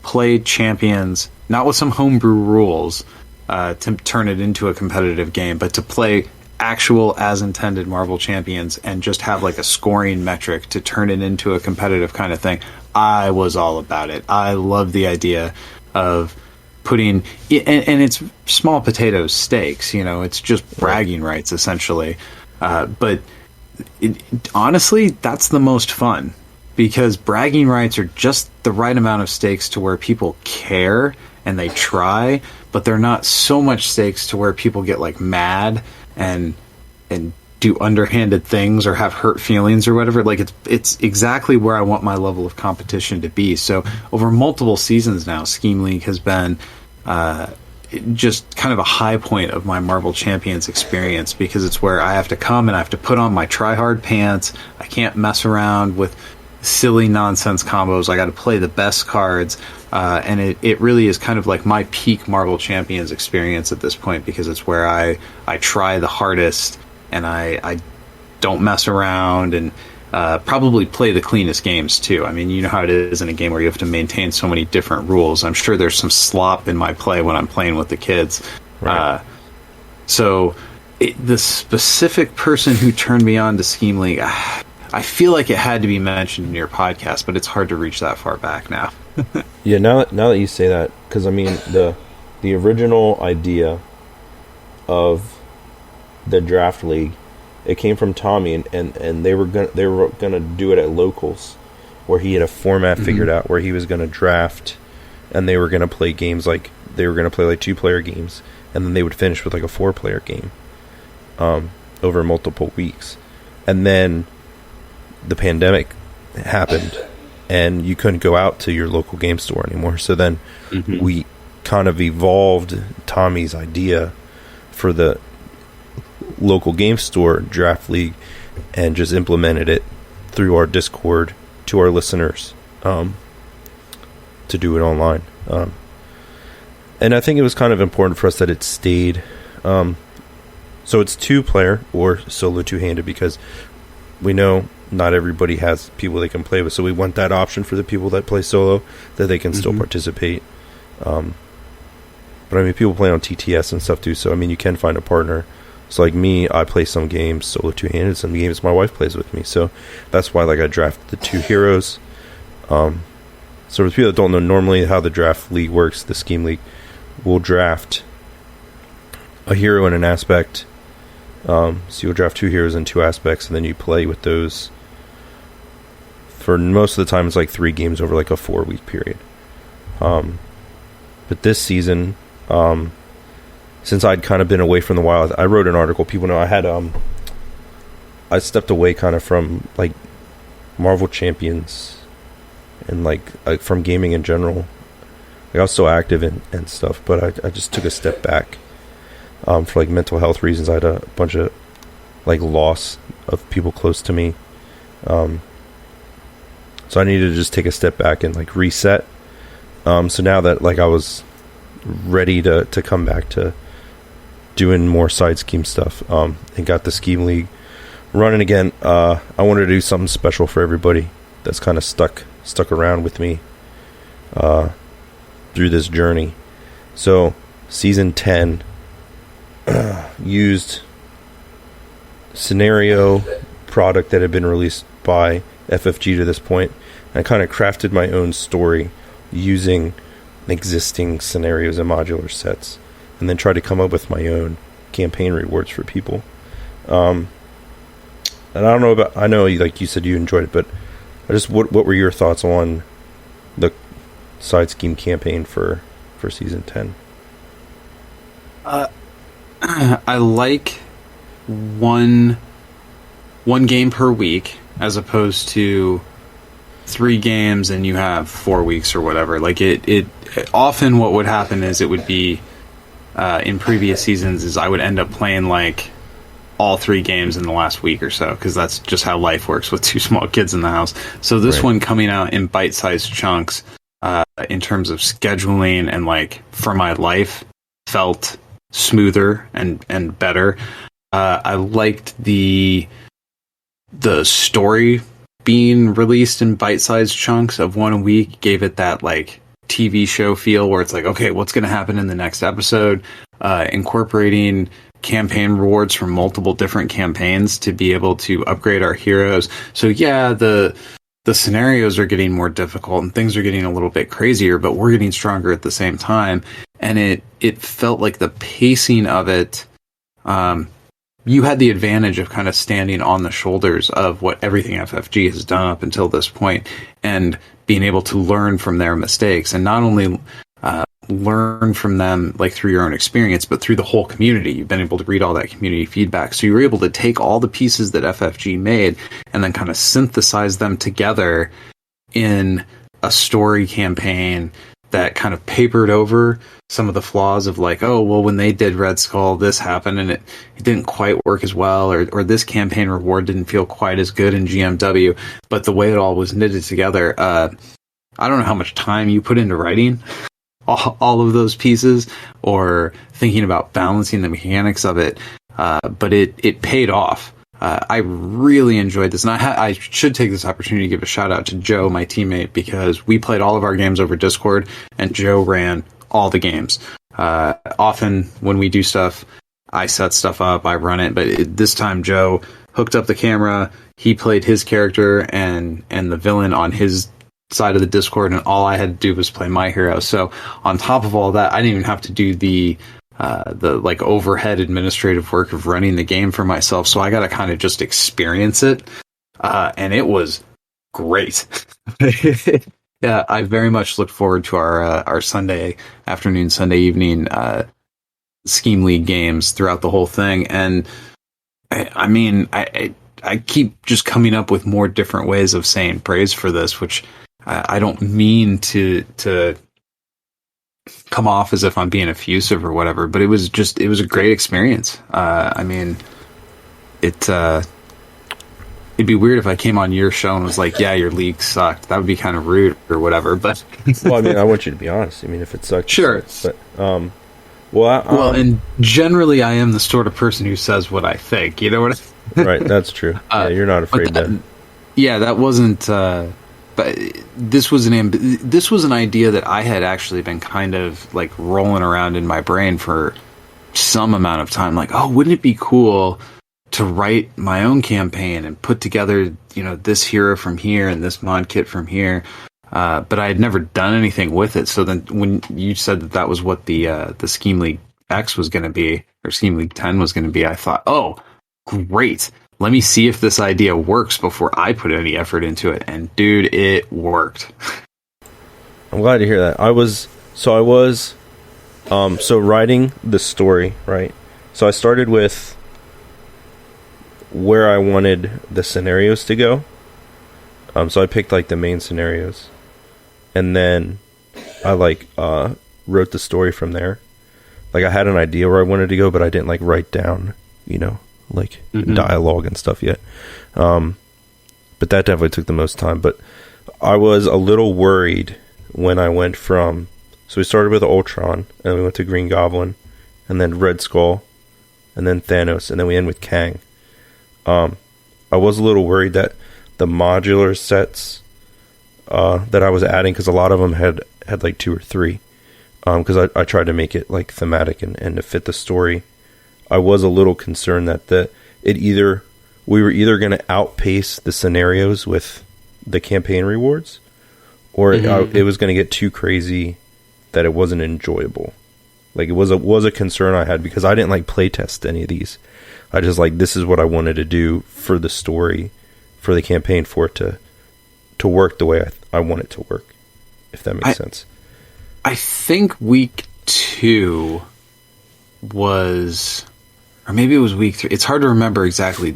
play Champions, not with some homebrew rules to turn it into a competitive game, but to play actual as intended Marvel Champions and just have like a scoring metric to turn it into a competitive kind of thing, I was all about it. I love the idea of putting, and it's small potatoes stakes, it's just bragging rights essentially. But honestly, that's the most fun, because bragging rights are just the right amount of stakes to where people care and they try, but they're not so much stakes to where people get like mad and do underhanded things or have hurt feelings or whatever. Like it's exactly where I want my level of competition to be. So over multiple seasons now, Scheme League has been just kind of a high point of my Marvel Champions experience, because it's where I have to come and I have to put on my try-hard pants. I can't mess around with silly nonsense combos. I got to play the best cards, and it really is kind of like my peak Marvel Champions experience at this point, because it's where I try the hardest and I don't mess around, and probably play the cleanest games too. I mean, you know how it is in a game where you have to maintain so many different rules. I'm sure there's some slop in my play when I'm playing with the kids. Right. So the specific person who turned me on to Scheme League, I feel like it had to be mentioned in your podcast, but it's hard to reach that far back now. Yeah, now that you say that, because I mean the original idea of the draft league, it came from Tommy, and they were gonna do it at locals, where he had a format figured out where he was gonna draft, and they were gonna play games like they were gonna play like 2-player games, and then they would finish with like a 4-player game, over multiple weeks, and then the pandemic happened, and you couldn't go out to your local game store anymore. So then we kind of evolved Tommy's idea for the local game store draft league and just implemented it through our Discord to our listeners, to do it online. And I think it was kind of important for us that it stayed. So it's 2-player or solo 2-handed, because we know not everybody has people they can play with. So we want that option for the people that play solo, that they can still participate. But I mean, people play on TTS and stuff too. So I mean, you can find a partner. So like me, I play some games solo 2-handed, some games my wife plays with me. So that's why like I drafted the 2 heroes. So for people that don't know, normally how the draft league works, the scheme league, we'll draft a hero in an aspect. So you'll draft 2 heroes in 2 aspects, and then you play with those. For most of the time, it's like 3 games over like a 4-week period. But this season, since I'd kind of been away from the wild, I wrote an article. People know I stepped away kind of from like Marvel Champions and like from gaming in general. Like, I was still active and stuff, but I just took a step back for like mental health reasons. I had a bunch of like loss of people close to me, so I needed to just take a step back and like reset. So now that like I was ready to come back to doing more side scheme stuff, and got the scheme league running again, I wanted to do something special for everybody that's kind of stuck around with me through this journey. So season 10 used scenario product that had been released by FFG to this point. I kind of crafted my own story using existing scenarios and modular sets, and then tried to come up with my own campaign rewards for people. And I know like you said you enjoyed it, but what were your thoughts on the side scheme campaign for season 10? I like one game per week as opposed to 3 games and you have 4 weeks or whatever. Like it often what would happen is it would be in previous seasons is I would end up playing like all 3 games in the last week or so, because that's just how life works with 2 small kids in the house. So this one coming out in bite-sized chunks, in terms of scheduling and like for my life, felt smoother and better. I liked the story being released in bite-sized chunks of 1 a week, gave it that like TV show feel where it's like, okay, what's going to happen in the next episode? Incorporating campaign rewards from multiple different campaigns to be able to upgrade our heroes. So yeah, the scenarios are getting more difficult and things are getting a little bit crazier, but we're getting stronger at the same time. And it felt like the pacing of it, you had the advantage of kind of standing on the shoulders of what everything FFG has done up until this point and being able to learn from their mistakes, and not only learn from them like through your own experience, but through the whole community. You've been able to read all that community feedback, so you were able to take all the pieces that FFG made and then kind of synthesize them together in a story campaign that kind of papered over some of the flaws of like, oh, well, when they did Red Skull, this happened and it didn't quite work as well, or this campaign reward didn't feel quite as good in GMW. But the way it all was knitted together, I don't know how much time you put into writing all of those pieces or thinking about balancing the mechanics of it, but it paid off. I really enjoyed this, and I should take this opportunity to give a shout out to Joe, my teammate, because we played all of our games over Discord, and Joe ran all the games. Often when we do stuff, I set stuff up, I run it, but this time Joe hooked up the camera, he played his character and the villain on his side of the Discord, and all I had to do was play my hero. So on top of all that, I didn't even have to do the like overhead administrative work of running the game for myself. So I got to kind of just experience it. And it was great. Yeah, I very much look forward to our Sunday afternoon, Sunday evening Scheme League games throughout the whole thing. And I mean, I keep just coming up with more different ways of saying praise for this, which I don't mean to come off as if I'm being effusive or whatever, but it was a great experience. I mean, it'd be weird if I came on your show and was like, yeah, your league sucked. That would be kind of rude or whatever, but well, I mean, I want you to be honest. I mean, if it sucked, sure. It sucked, but well, and generally I am the sort of person who says what I think, you know what right, that's true. Yeah, you're not afraid to. Yeah, that wasn't but this was an idea that I had actually been kind of like rolling around in my brain for some amount of time. Like, oh, wouldn't it be cool to write my own campaign and put together, you know, this hero from here and this mod kit from here. but I had never done anything with it. So then when you said that was what the Scheme League X was going to be, or Scheme League 10 was going to be, I thought, oh, great. Let me see if this idea works before I put any effort into it. And dude, it worked. I'm glad to hear that. I was writing the story, right? So I started with where I wanted the scenarios to go. So I picked like the main scenarios, and then I wrote the story from there. Like I had an idea where I wanted to go, but I didn't like write down, dialogue and stuff yet. But that definitely took the most time. But I was a little worried when I went from. So we started with Ultron, and we went to Green Goblin, and then Red Skull, and then Thanos, and then we end with Kang. I was a little worried that the modular sets that I was adding, because a lot of them had like 2 or 3, because I tried to make it like thematic and to fit the story. I was a little concerned that we were either going to outpace the scenarios with the campaign rewards, or it was going to get too crazy that it wasn't enjoyable. Like it was a concern I had, because I didn't like play test any of these. I just this is what I wanted to do for the story, for the campaign, for it to work the way I want it to work, if that makes sense. I think week 2 was, or maybe it was week 3. It's hard to remember exactly.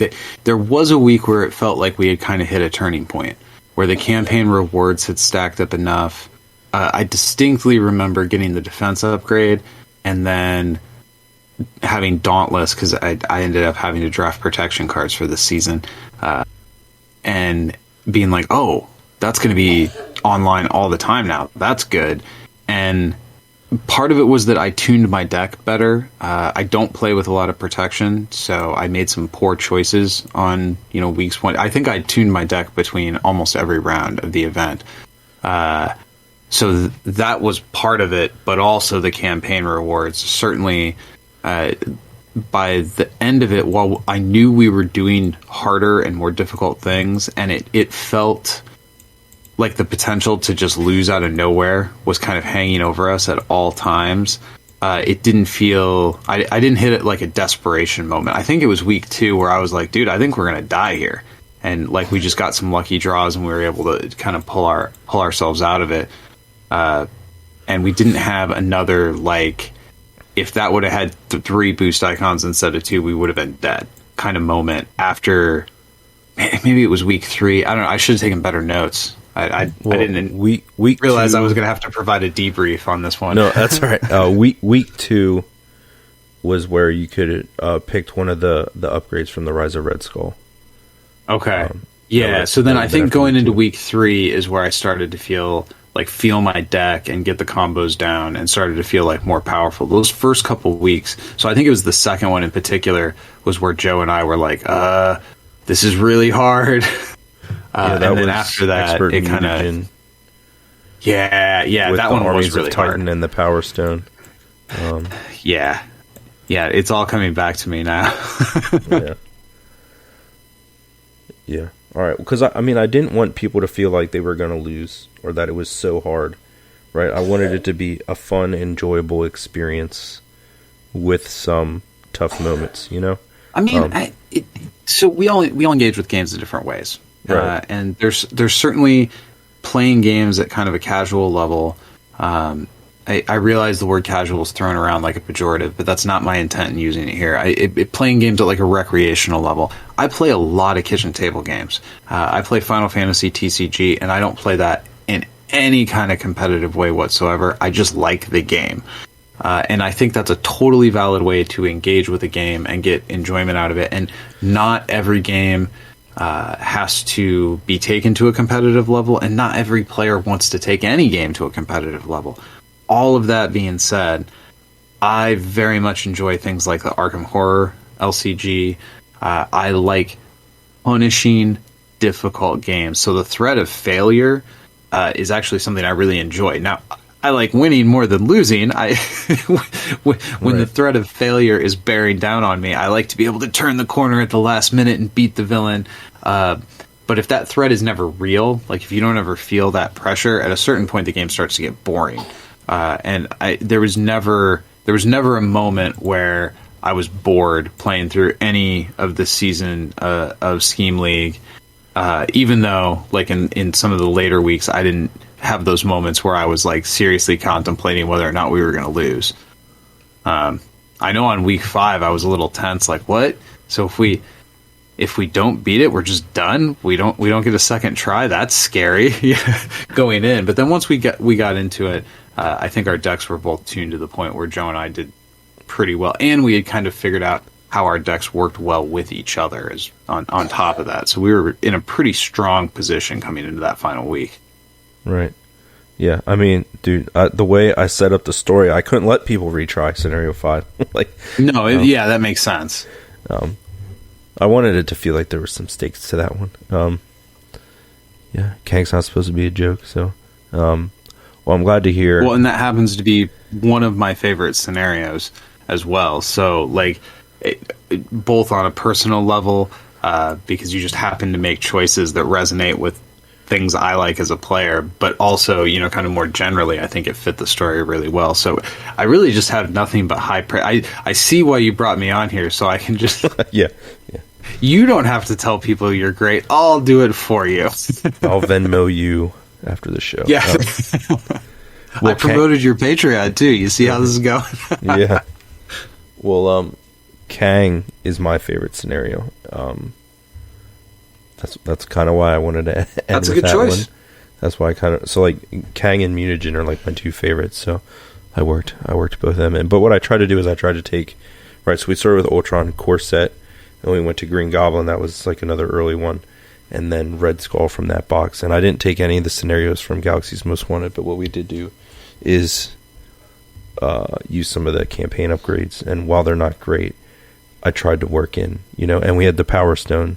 There was a week where it felt like we had kind of hit a turning point, where the campaign rewards had stacked up enough. I distinctly remember getting the defense upgrade, and then having Dauntless, because I ended up having to draft protection cards for this season, and being like, oh, that's going to be online all the time now. That's good. And part of it was that I tuned my deck better. I don't play with a lot of protection, so I made some poor choices on weeks 1. I think I tuned my deck between almost every round of the event. So that was part of it, but also the campaign rewards. Certainly, by the end of it, while I knew we were doing harder and more difficult things, and it felt like the potential to just lose out of nowhere was kind of hanging over us at all times, it didn't feel... I didn't hit it like a desperation moment. I think it was week 2 where I was like, dude, I think we're going to die here. And we just got some lucky draws, and we were able to kind of pull ourselves out of it. And we didn't have another, if that would have had 3 boost icons instead of 2, we would have been dead kind of moment after. Maybe it was week 3. I don't know. I should have taken better notes. I didn't week realize 2, I was going to have to provide a debrief on this one. No, that's all right. Week 2 was where you could picked one of the upgrades from the Rise of Red Skull. Okay. So then I think going into week 3 is where I started to feel my deck and get the combos down, and started to feel more powerful. Those first couple weeks, so I think it was the second one in particular, was where Joe and I were this is really hard. And then after that, it kind of... that one was really Titan hard. And the Power Stone. Yeah, it's all coming back to me now. Yeah. All right, because I didn't want people to feel like they were going to lose, or that it was so hard, right? I wanted it to be a fun, enjoyable experience with some tough moments, So we all engage with games in different ways, right? And there's certainly playing games at kind of a casual level. I realize the word casual is thrown around like a pejorative, but that's not my intent in using it here. Playing games at a recreational level. I play a lot of kitchen table games. I play Final Fantasy TCG, and I don't play that in any kind of competitive way whatsoever. I just like the game. And I think that's a totally valid way to engage with a game and get enjoyment out of it. And not every game has to be taken to a competitive level, and not every player wants to take any game to a competitive level. All of that being said, I very much enjoy things like the Arkham Horror LCG. I like punishing difficult games. So the threat of failure is actually something I really enjoy. Now, I like winning more than losing. When the threat of failure is bearing down on me, I like to be able to turn the corner at the last minute and beat the villain. But if that threat is never real, like if you don't ever feel that pressure, at a certain point the game starts to get boring. There was never a moment where I was bored playing through any of the season of Scheme League, even though like in some of the later weeks I didn't have those moments where I was like seriously contemplating whether or not we were going to lose. I know on week 5 I was a little tense, like what? So if we don't beat it, we're just done. We don't get a second try. That's scary going in. But then once we got into it, I think our decks were both tuned to the point where Joe and I did pretty well, and we had kind of figured out how our decks worked well with each other as on top of that. So we were in a pretty strong position coming into that final week. Right. Yeah, I mean, dude, the way I set up the story, I couldn't let people retry Scenario 5. Yeah, that makes sense. I wanted it to feel like there were some stakes to that one. Yeah, Kang's not supposed to be a joke, so... well, I'm glad to hear... Well, and that happens to be one of my favorite scenarios as well. So, like, both on a personal level, because you just happen to make choices that resonate with things I like as a player, but also, kind of more generally, I think it fit the story really well. So I really just have nothing but high praise. I see why you brought me on here, so I can just... yeah. You don't have to tell people you're great. I'll do it for you. I'll Venmo you after the show. Yeah. I promoted your Patreon, too. You see how this is going? Yeah. Well, Kang is my favorite scenario. That's kind of why I wanted to end That's with a good choice. One. That's why Kang and Mutagen are like my two favorites. So I worked both of them in. But what I tried to do is I tried to take so we started with Ultron core set, and we went to Green Goblin. That was like another early one, and then Red Skull from that box. And I didn't take any of the scenarios from Galaxy's Most Wanted, but what we did do is use some of the campaign upgrades. And while they're not great, I tried to work in, and we had the Power Stone.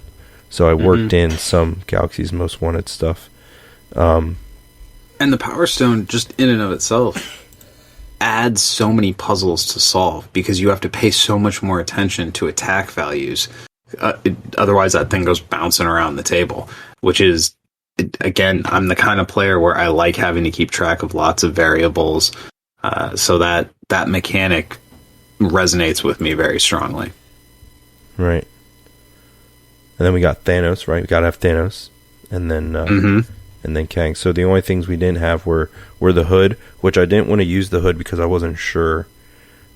So I worked in some Galaxy's Most Wanted stuff. And the Power Stone, just in and of itself, adds so many puzzles to solve because you have to pay so much more attention to attack values. Otherwise, that thing goes bouncing around the table, which is, again, I'm the kind of player where I like having to keep track of lots of variables. So that mechanic resonates with me very strongly. Right. And then we got Thanos, right? We got to have Thanos. And then and then Kang. So the only things we didn't have were the hood, which I didn't want to use the hood because I wasn't sure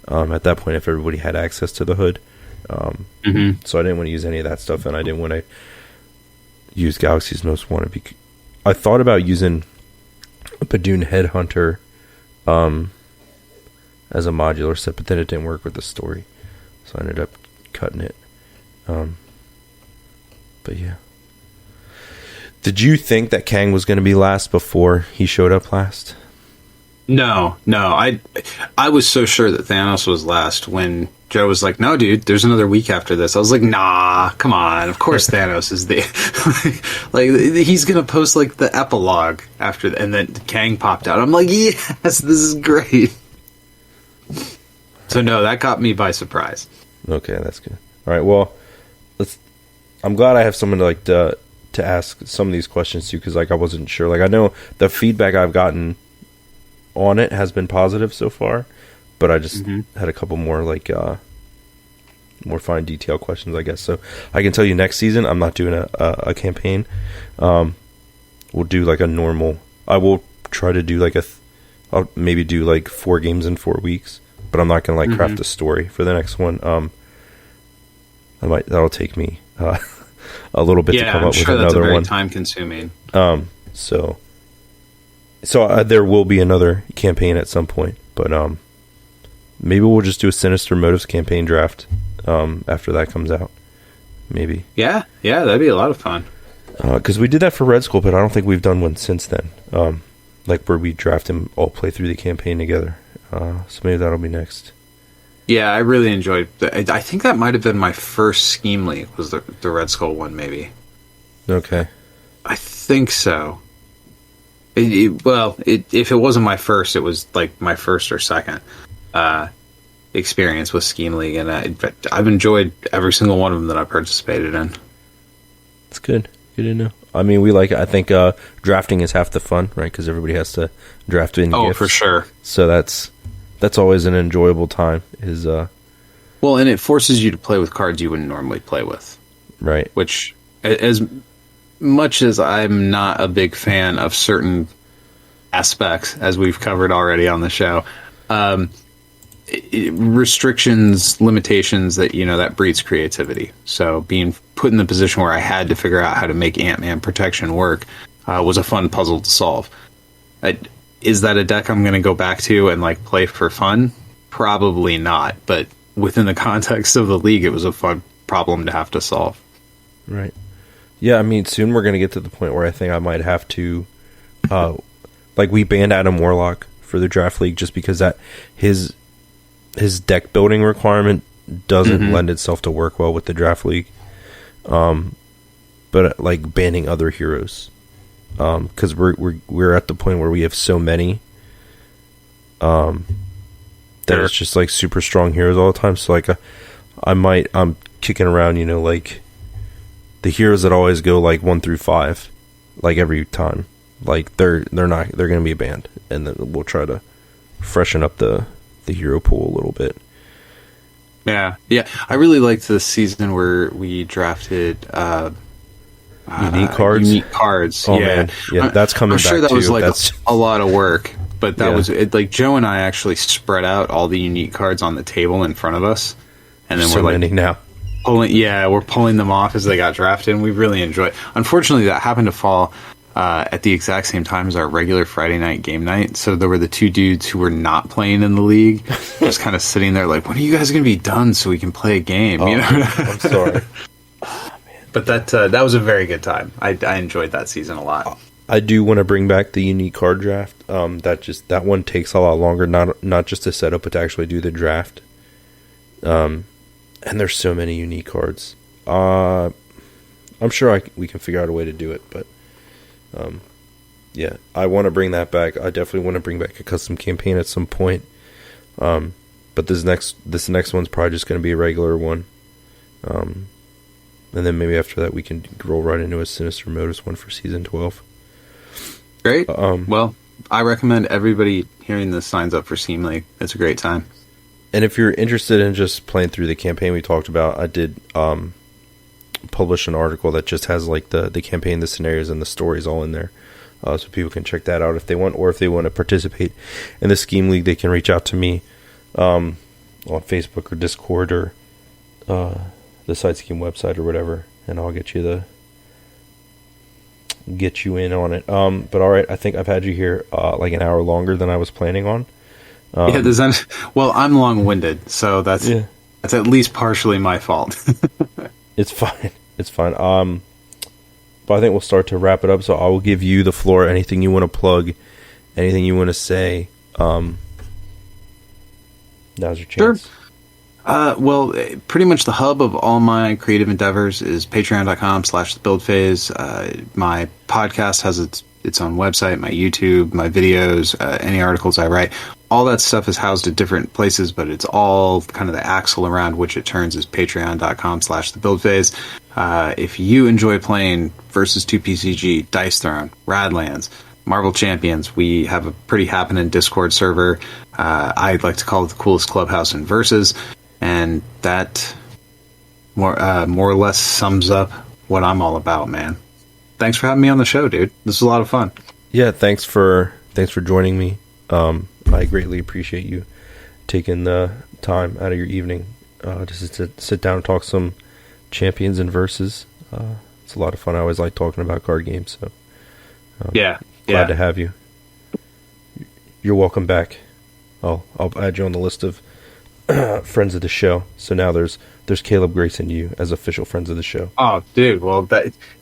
at that point if everybody had access to the hood. So I didn't want to use any of that stuff, and I didn't want to use Galaxy's Most Wanted. I thought about using a Badoon Headhunter as a modular set, but then it didn't work with the story. So I ended up cutting it. But yeah. Did you think that Kang was going to be last before he showed up last? No. I was so sure that Thanos was last when Joe was like, "No, dude, there's another week after this." I was like, "Nah, come on. Of course Thanos is there." like he's going to post like the epilogue after and then Kang popped out. I'm like, "Yes, this is great." So no, that caught me by surprise. Okay, that's good. All right, well, I'm glad I have someone to ask some of these questions to, because I wasn't sure. I know the feedback I've gotten on it has been positive so far, but I just had a couple more more fine detail questions, I guess. So I can tell you next season I'm not doing a campaign. We'll do a normal. I will try to do I'll maybe do 4 games in 4 weeks, but I'm not gonna craft a story for the next one. That'll take me a little bit to come up with another one. That's very time consuming. So there will be another campaign at some point, but maybe we'll just do a Sinister Motives campaign draft after that comes out. Maybe. Yeah, that'd be a lot of fun. Because we did that for Red Skull, but I don't think we've done one since then. Where we draft and all play through the campaign together. So maybe that'll be next. Yeah, I really enjoyed I think that might have been my first Scheme League, was the Red Skull one, maybe. Okay. I think so. If it wasn't my first, it was my first or second experience with Scheme League, and I've enjoyed every single one of them that I participated in. It's good. Good to know. I mean, I think drafting is half the fun, right? Because everybody has to draft in gifts. For sure. So that's always an enjoyable time. Well, and it forces you to play with cards you wouldn't normally play with. Right. Which, as much as I'm not a big fan of certain aspects, as we've covered already on the show, restrictions, limitations, that breeds creativity. So being put in the position where I had to figure out how to make Ant-Man protection work was a fun puzzle to solve. Is that a deck I'm going to go back to and play for fun? Probably not, but within the context of the league, it was a fun problem to have to solve. Right. Yeah, I mean, soon we're going to get to the point where I think I might have to, we banned Adam Warlock for the draft league just because that his deck building requirement doesn't lend itself to work well with the draft league. But banning other heroes, because we're at the point where we have so many, that it's just super strong heroes all the time. So I'm kicking around, the heroes that always go 1 through 5, every time, they're going to be banned, and then we'll try to freshen up the hero pool a little bit. Yeah. I really liked the season where we drafted unique cards. Oh, yeah. Man. Yeah, that's coming back. I'm sure that too. was That's a lot of work, but that was it. Joe and I actually spread out all the unique cards on the table in front of us, and then we're many now. We're pulling them off as they got drafted, and we really enjoyed. Unfortunately, that happened to fall at the exact same time as our regular Friday night game night. So there were the two dudes who were not playing in the league, just kind of sitting there when are you guys going to be done so we can play a game? I'm sorry. But that was a very good time. I enjoyed that season a lot. I do want to bring back the unique card draft. That one takes a lot longer, not just to set up, but to actually do the draft. And there's so many unique cards. I'm sure we can figure out a way to do it, but yeah, I want to bring that back. I definitely want to bring back a custom campaign at some point. But this next one's probably just going to be a regular one. And then maybe after that we can roll right into a Sinister Modus one for season 12. Great. Well, I recommend everybody hearing this signs up for Steam League. It's a great time. And if you're interested in just playing through the campaign we talked about, I did publish an article that just has the campaign, the scenarios, and the stories all in there. So people can check that out if they want, or if they want to participate in the Scheme League, they can reach out to me on Facebook or Discord or the Side Scheme website or whatever, and I'll get you in on it. But all right, I think I've had you here an hour longer than I was planning on. Well, I'm long-winded, so that's at least partially my fault. It's fine. It's fine. But I think we'll start to wrap it up. So I will give you the floor. Anything you want to plug, anything you want to say. Now's your chance. Sure. Well, pretty much the hub of all my creative endeavors is patreon.com/thebuildphase. My podcast has its own website, my YouTube, my videos, any articles I write. All that stuff is housed at different places, but it's all kind of the axle around which it turns is patreon.com/thebuildphase. If you enjoy playing Versus 2 PCG, Dice Throne, Radlands, Marvel Champions, we have a pretty happening Discord server. I'd like to call it the coolest clubhouse in Versus, and that more or less sums up what I'm all about, man. Thanks for having me on the show, dude. This was a lot of fun. Yeah, thanks for joining me. I greatly appreciate you taking the time out of your evening just to sit down and talk some Champions and Versus. It's a lot of fun. I always like talking about card games, so glad to have you. You're welcome back. I'll add you on the list of friends of the show. So now there's Caleb Grace and you as official friends of the show. Oh, dude. Well,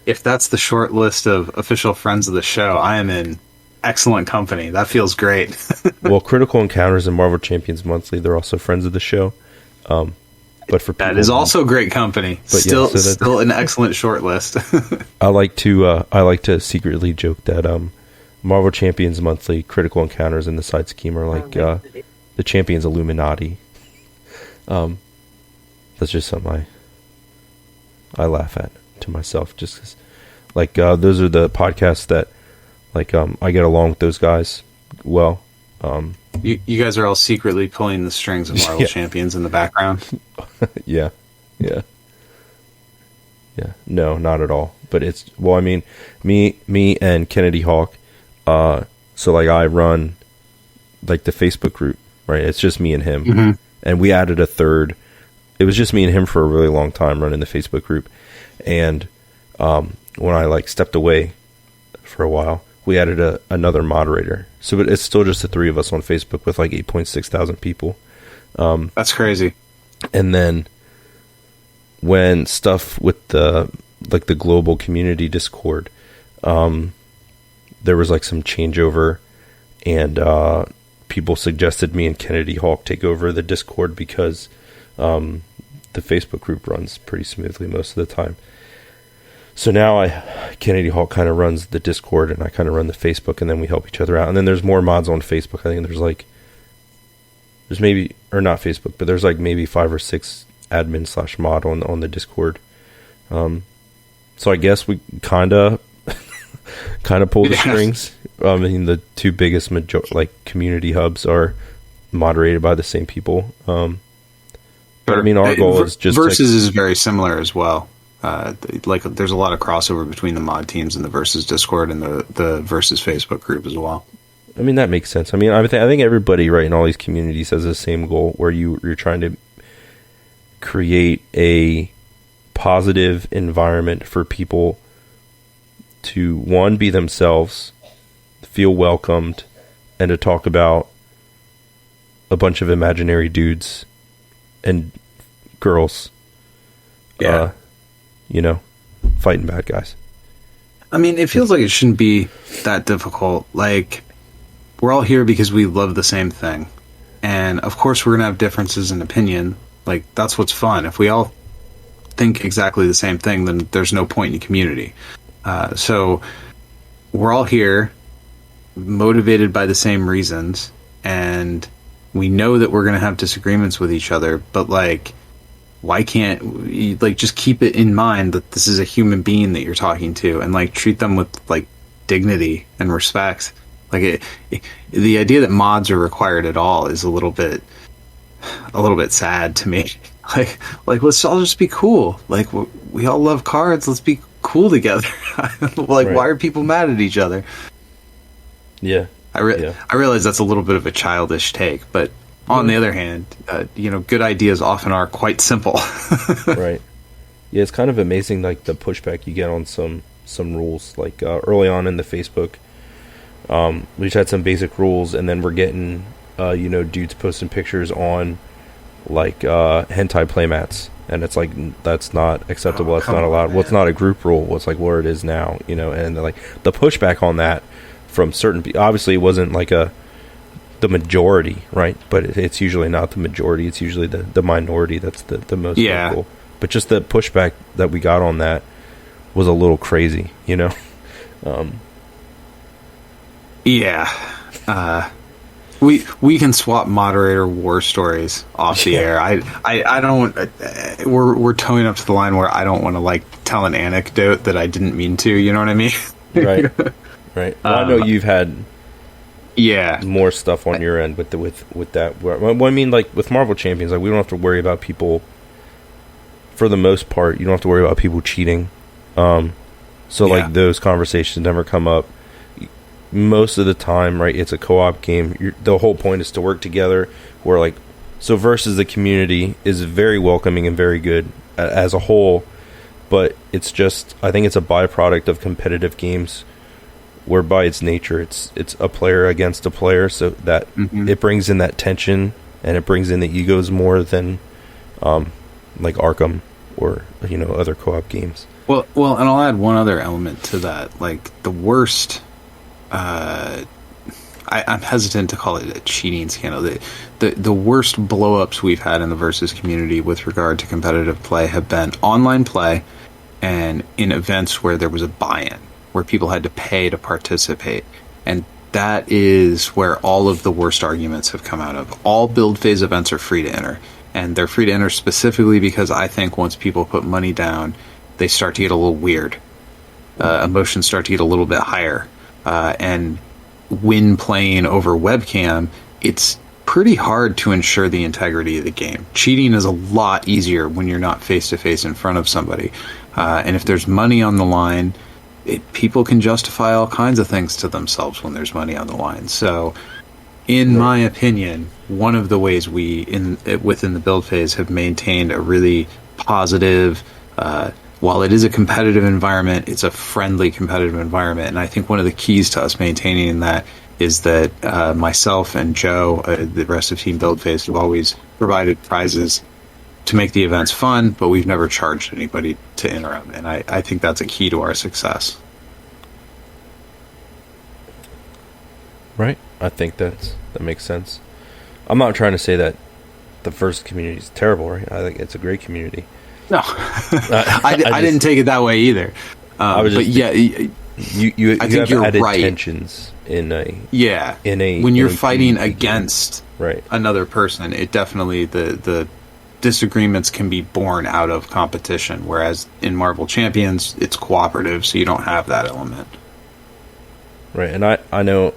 if that's the short list of official friends of the show, I am in excellent company. That feels great. Well, Critical Encounters and Marvel Champions Monthly, they're also friends of the show. But for that is also great company. Still an excellent short list. I like to secretly joke that Marvel Champions Monthly, Critical Encounters, and the Side Scheme are like the Champions Illuminati. That's just something I laugh at to myself, just because Like those are the podcasts that like I get along with those guys well. You guys are all secretly pulling the strings of Marvel Champions in the background. Yeah. No, not at all. But it's, well, I mean, me and Kennedy Hawk. So like I run like the Facebook group, right? It's just me and him, and we added a third. It was just me and him for a really long time running the Facebook group, and when I like stepped away for a while, we added another moderator. So it's still just the three of us on Facebook with like 8.6 thousand people. That's crazy. And then when stuff with the global community Discord, there was like some changeover, and people suggested me and Kennedy Hawk take over the Discord because the Facebook group runs pretty smoothly most of the time. So now Kennedy Hawk kind of runs the Discord, and I kind of run the Facebook, and then we help each other out. And then there's more mods on Facebook. I think there's maybe, or not Facebook, but there's like maybe 5 or 6 admin / mod on the Discord. So I guess we kind of pull the strings. I mean, the two biggest community hubs are moderated by the same people. But I mean, our goal is just Versus is very similar as well. Like there's a lot of crossover between the mod teams and the Versus Discord and the Versus Facebook group as well. I mean, that makes sense. I mean, I think everybody, right, in all these communities has the same goal, where you're trying to create a positive environment for people to, one, be themselves, feel welcomed, and to talk about a bunch of imaginary dudes and girls. Yeah. Fighting bad guys. I mean, it feels like it shouldn't be that difficult. Like, we're all here because we love the same thing. And, of course, we're going to have differences in opinion. Like, that's what's fun. If we all think exactly the same thing, then there's no point in community. So, we're all here, motivated by the same reasons, and we know that we're going to have disagreements with each other, but, like, why can't we, like, just keep it in mind that this is a human being that you're talking to, and like treat them with like dignity and respect. Like the idea that mods are required at all is a little bit sad to me. Like let's all just be cool. Like we all love cards. Let's be cool together. Like, right. Why are people mad at each other? Yeah. I realize that's a little bit of a childish take, but on the other hand, good ideas often are quite simple. Right. Yeah, it's kind of amazing, like, the pushback you get on some rules. Like, early on in the Facebook, we just had some basic rules, and then we're getting, dudes posting pictures on, like, hentai playmats. And it's like, that's not acceptable. That's not allowed. Well, it's not a group rule. Well, it's like where it is now, and, like, the pushback on that from certain people, obviously it wasn't like the majority, right? But it's usually not the majority. It's usually the minority that's the most vocal. But just the pushback that we got on that was a little crazy, We can swap moderator war stories off the air. I don't. We're towing up to the line where I don't want to like tell an anecdote that I didn't mean to. You know what I mean? Right. Right. Well, I know you've had. Yeah, more stuff on your end with that. Well, I mean, like with Marvel Champions, like we don't have to worry about people. For the most part, you don't have to worry about people cheating. Like those conversations never come up. Most of the time, right? It's a co-op game. The whole point is to work together. Where like, so Versus the community is very welcoming and very good as a whole, but it's just, I think it's a byproduct of competitive games. Where by its nature, it's a player against a player, so that it brings in that tension, and it brings in the egos more than like Arkham or other co-op games. Well, and I'll add one other element to that. Like the worst, I'm hesitant to call it a cheating scandal. The worst blow-ups we've had in the Versus community with regard to competitive play have been online play, and in events where there was a buy-in, where people had to pay to participate. And that is where all of the worst arguments have come out of. All build phase events are free to enter. And they're free to enter specifically because I think once people put money down, they start to get a little weird. emotions start to get a little bit higher. And when playing over webcam, it's pretty hard to ensure the integrity of the game. Cheating is a lot easier when you're not face-to-face in front of somebody. And if there's money on the line, people can justify all kinds of things to themselves when there's money on the line. So, in my opinion, one of the ways we, within the build phase, have maintained a really positive, while it is a competitive environment, it's a friendly competitive environment. And I think one of the keys to us maintaining that is that myself and Joe, the rest of Team Build Phase, have always provided prizes to make the events fun, but we've never charged anybody to interim. And I think that's a key to our success. Right. I think that makes sense. I'm not trying to say that the first community is terrible, right? I think it's a great community. No, I didn't take it that way either. But yeah, you I think have you're added right. tensions in a when you're fighting against right. another person, it definitely the disagreements can be born out of competition. Whereas in Marvel Champions, it's cooperative, so you don't have that element. Right, and I know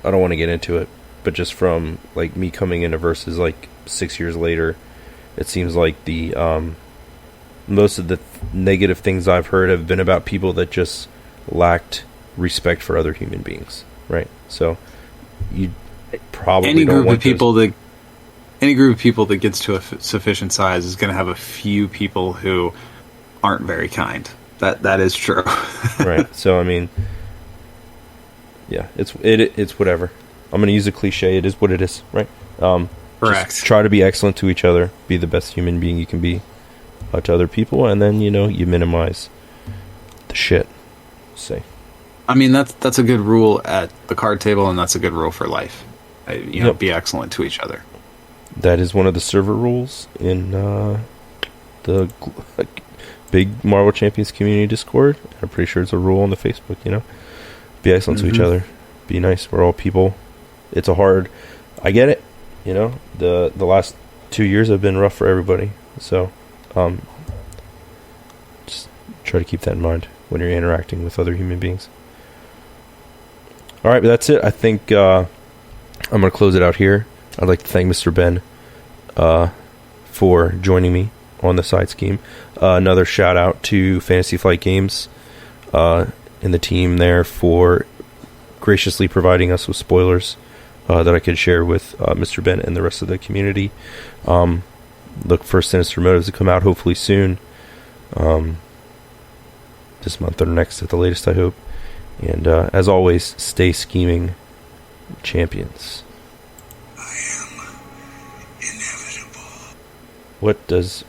I don't want to get into it, but just from like me coming into Versus like 6 years later, it seems like the most of the negative things I've heard have been about people that just lacked respect for other human beings, right? So you probably any don't group want of people that gets to a sufficient size is going to have a few people who aren't very kind. That is true. Right. So I mean, yeah, it's whatever. I'm going to use a cliche. It is what it is, right? Correct. Just try to be excellent to each other. Be the best human being you can be to other people, and then you minimize the shit. Say. I mean, that's a good rule at the card table, and that's a good rule for life. Be excellent to each other. That is one of the server rules in the big Marvel Champions community Discord. I'm pretty sure it's a rule on the Facebook. Be excellent to each other. Be nice. We're all people. It's a hard. I get it. The last 2 years have been rough for everybody. So, just try to keep that in mind when you're interacting with other human beings. All right, but that's it. I think I'm going to close it out here. I'd like to thank Mr. Ben for joining me on the side scheme. Another shout out to Fantasy Flight Games and the team there for graciously providing us with spoilers that I could share with Mr. Ben and the rest of the community. Look for Sinister Motives to come out hopefully soon. This month or next at the latest, I hope. And as always, stay scheming, champions. I am inevitable. What does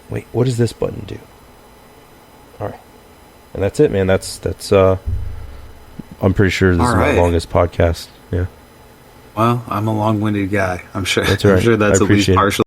this button do? Alright. And that's it, man. That's I'm pretty sure this is my longest podcast. Yeah. Well, I'm a long-winded guy. I'm sure that's right. I'm sure that's at least partially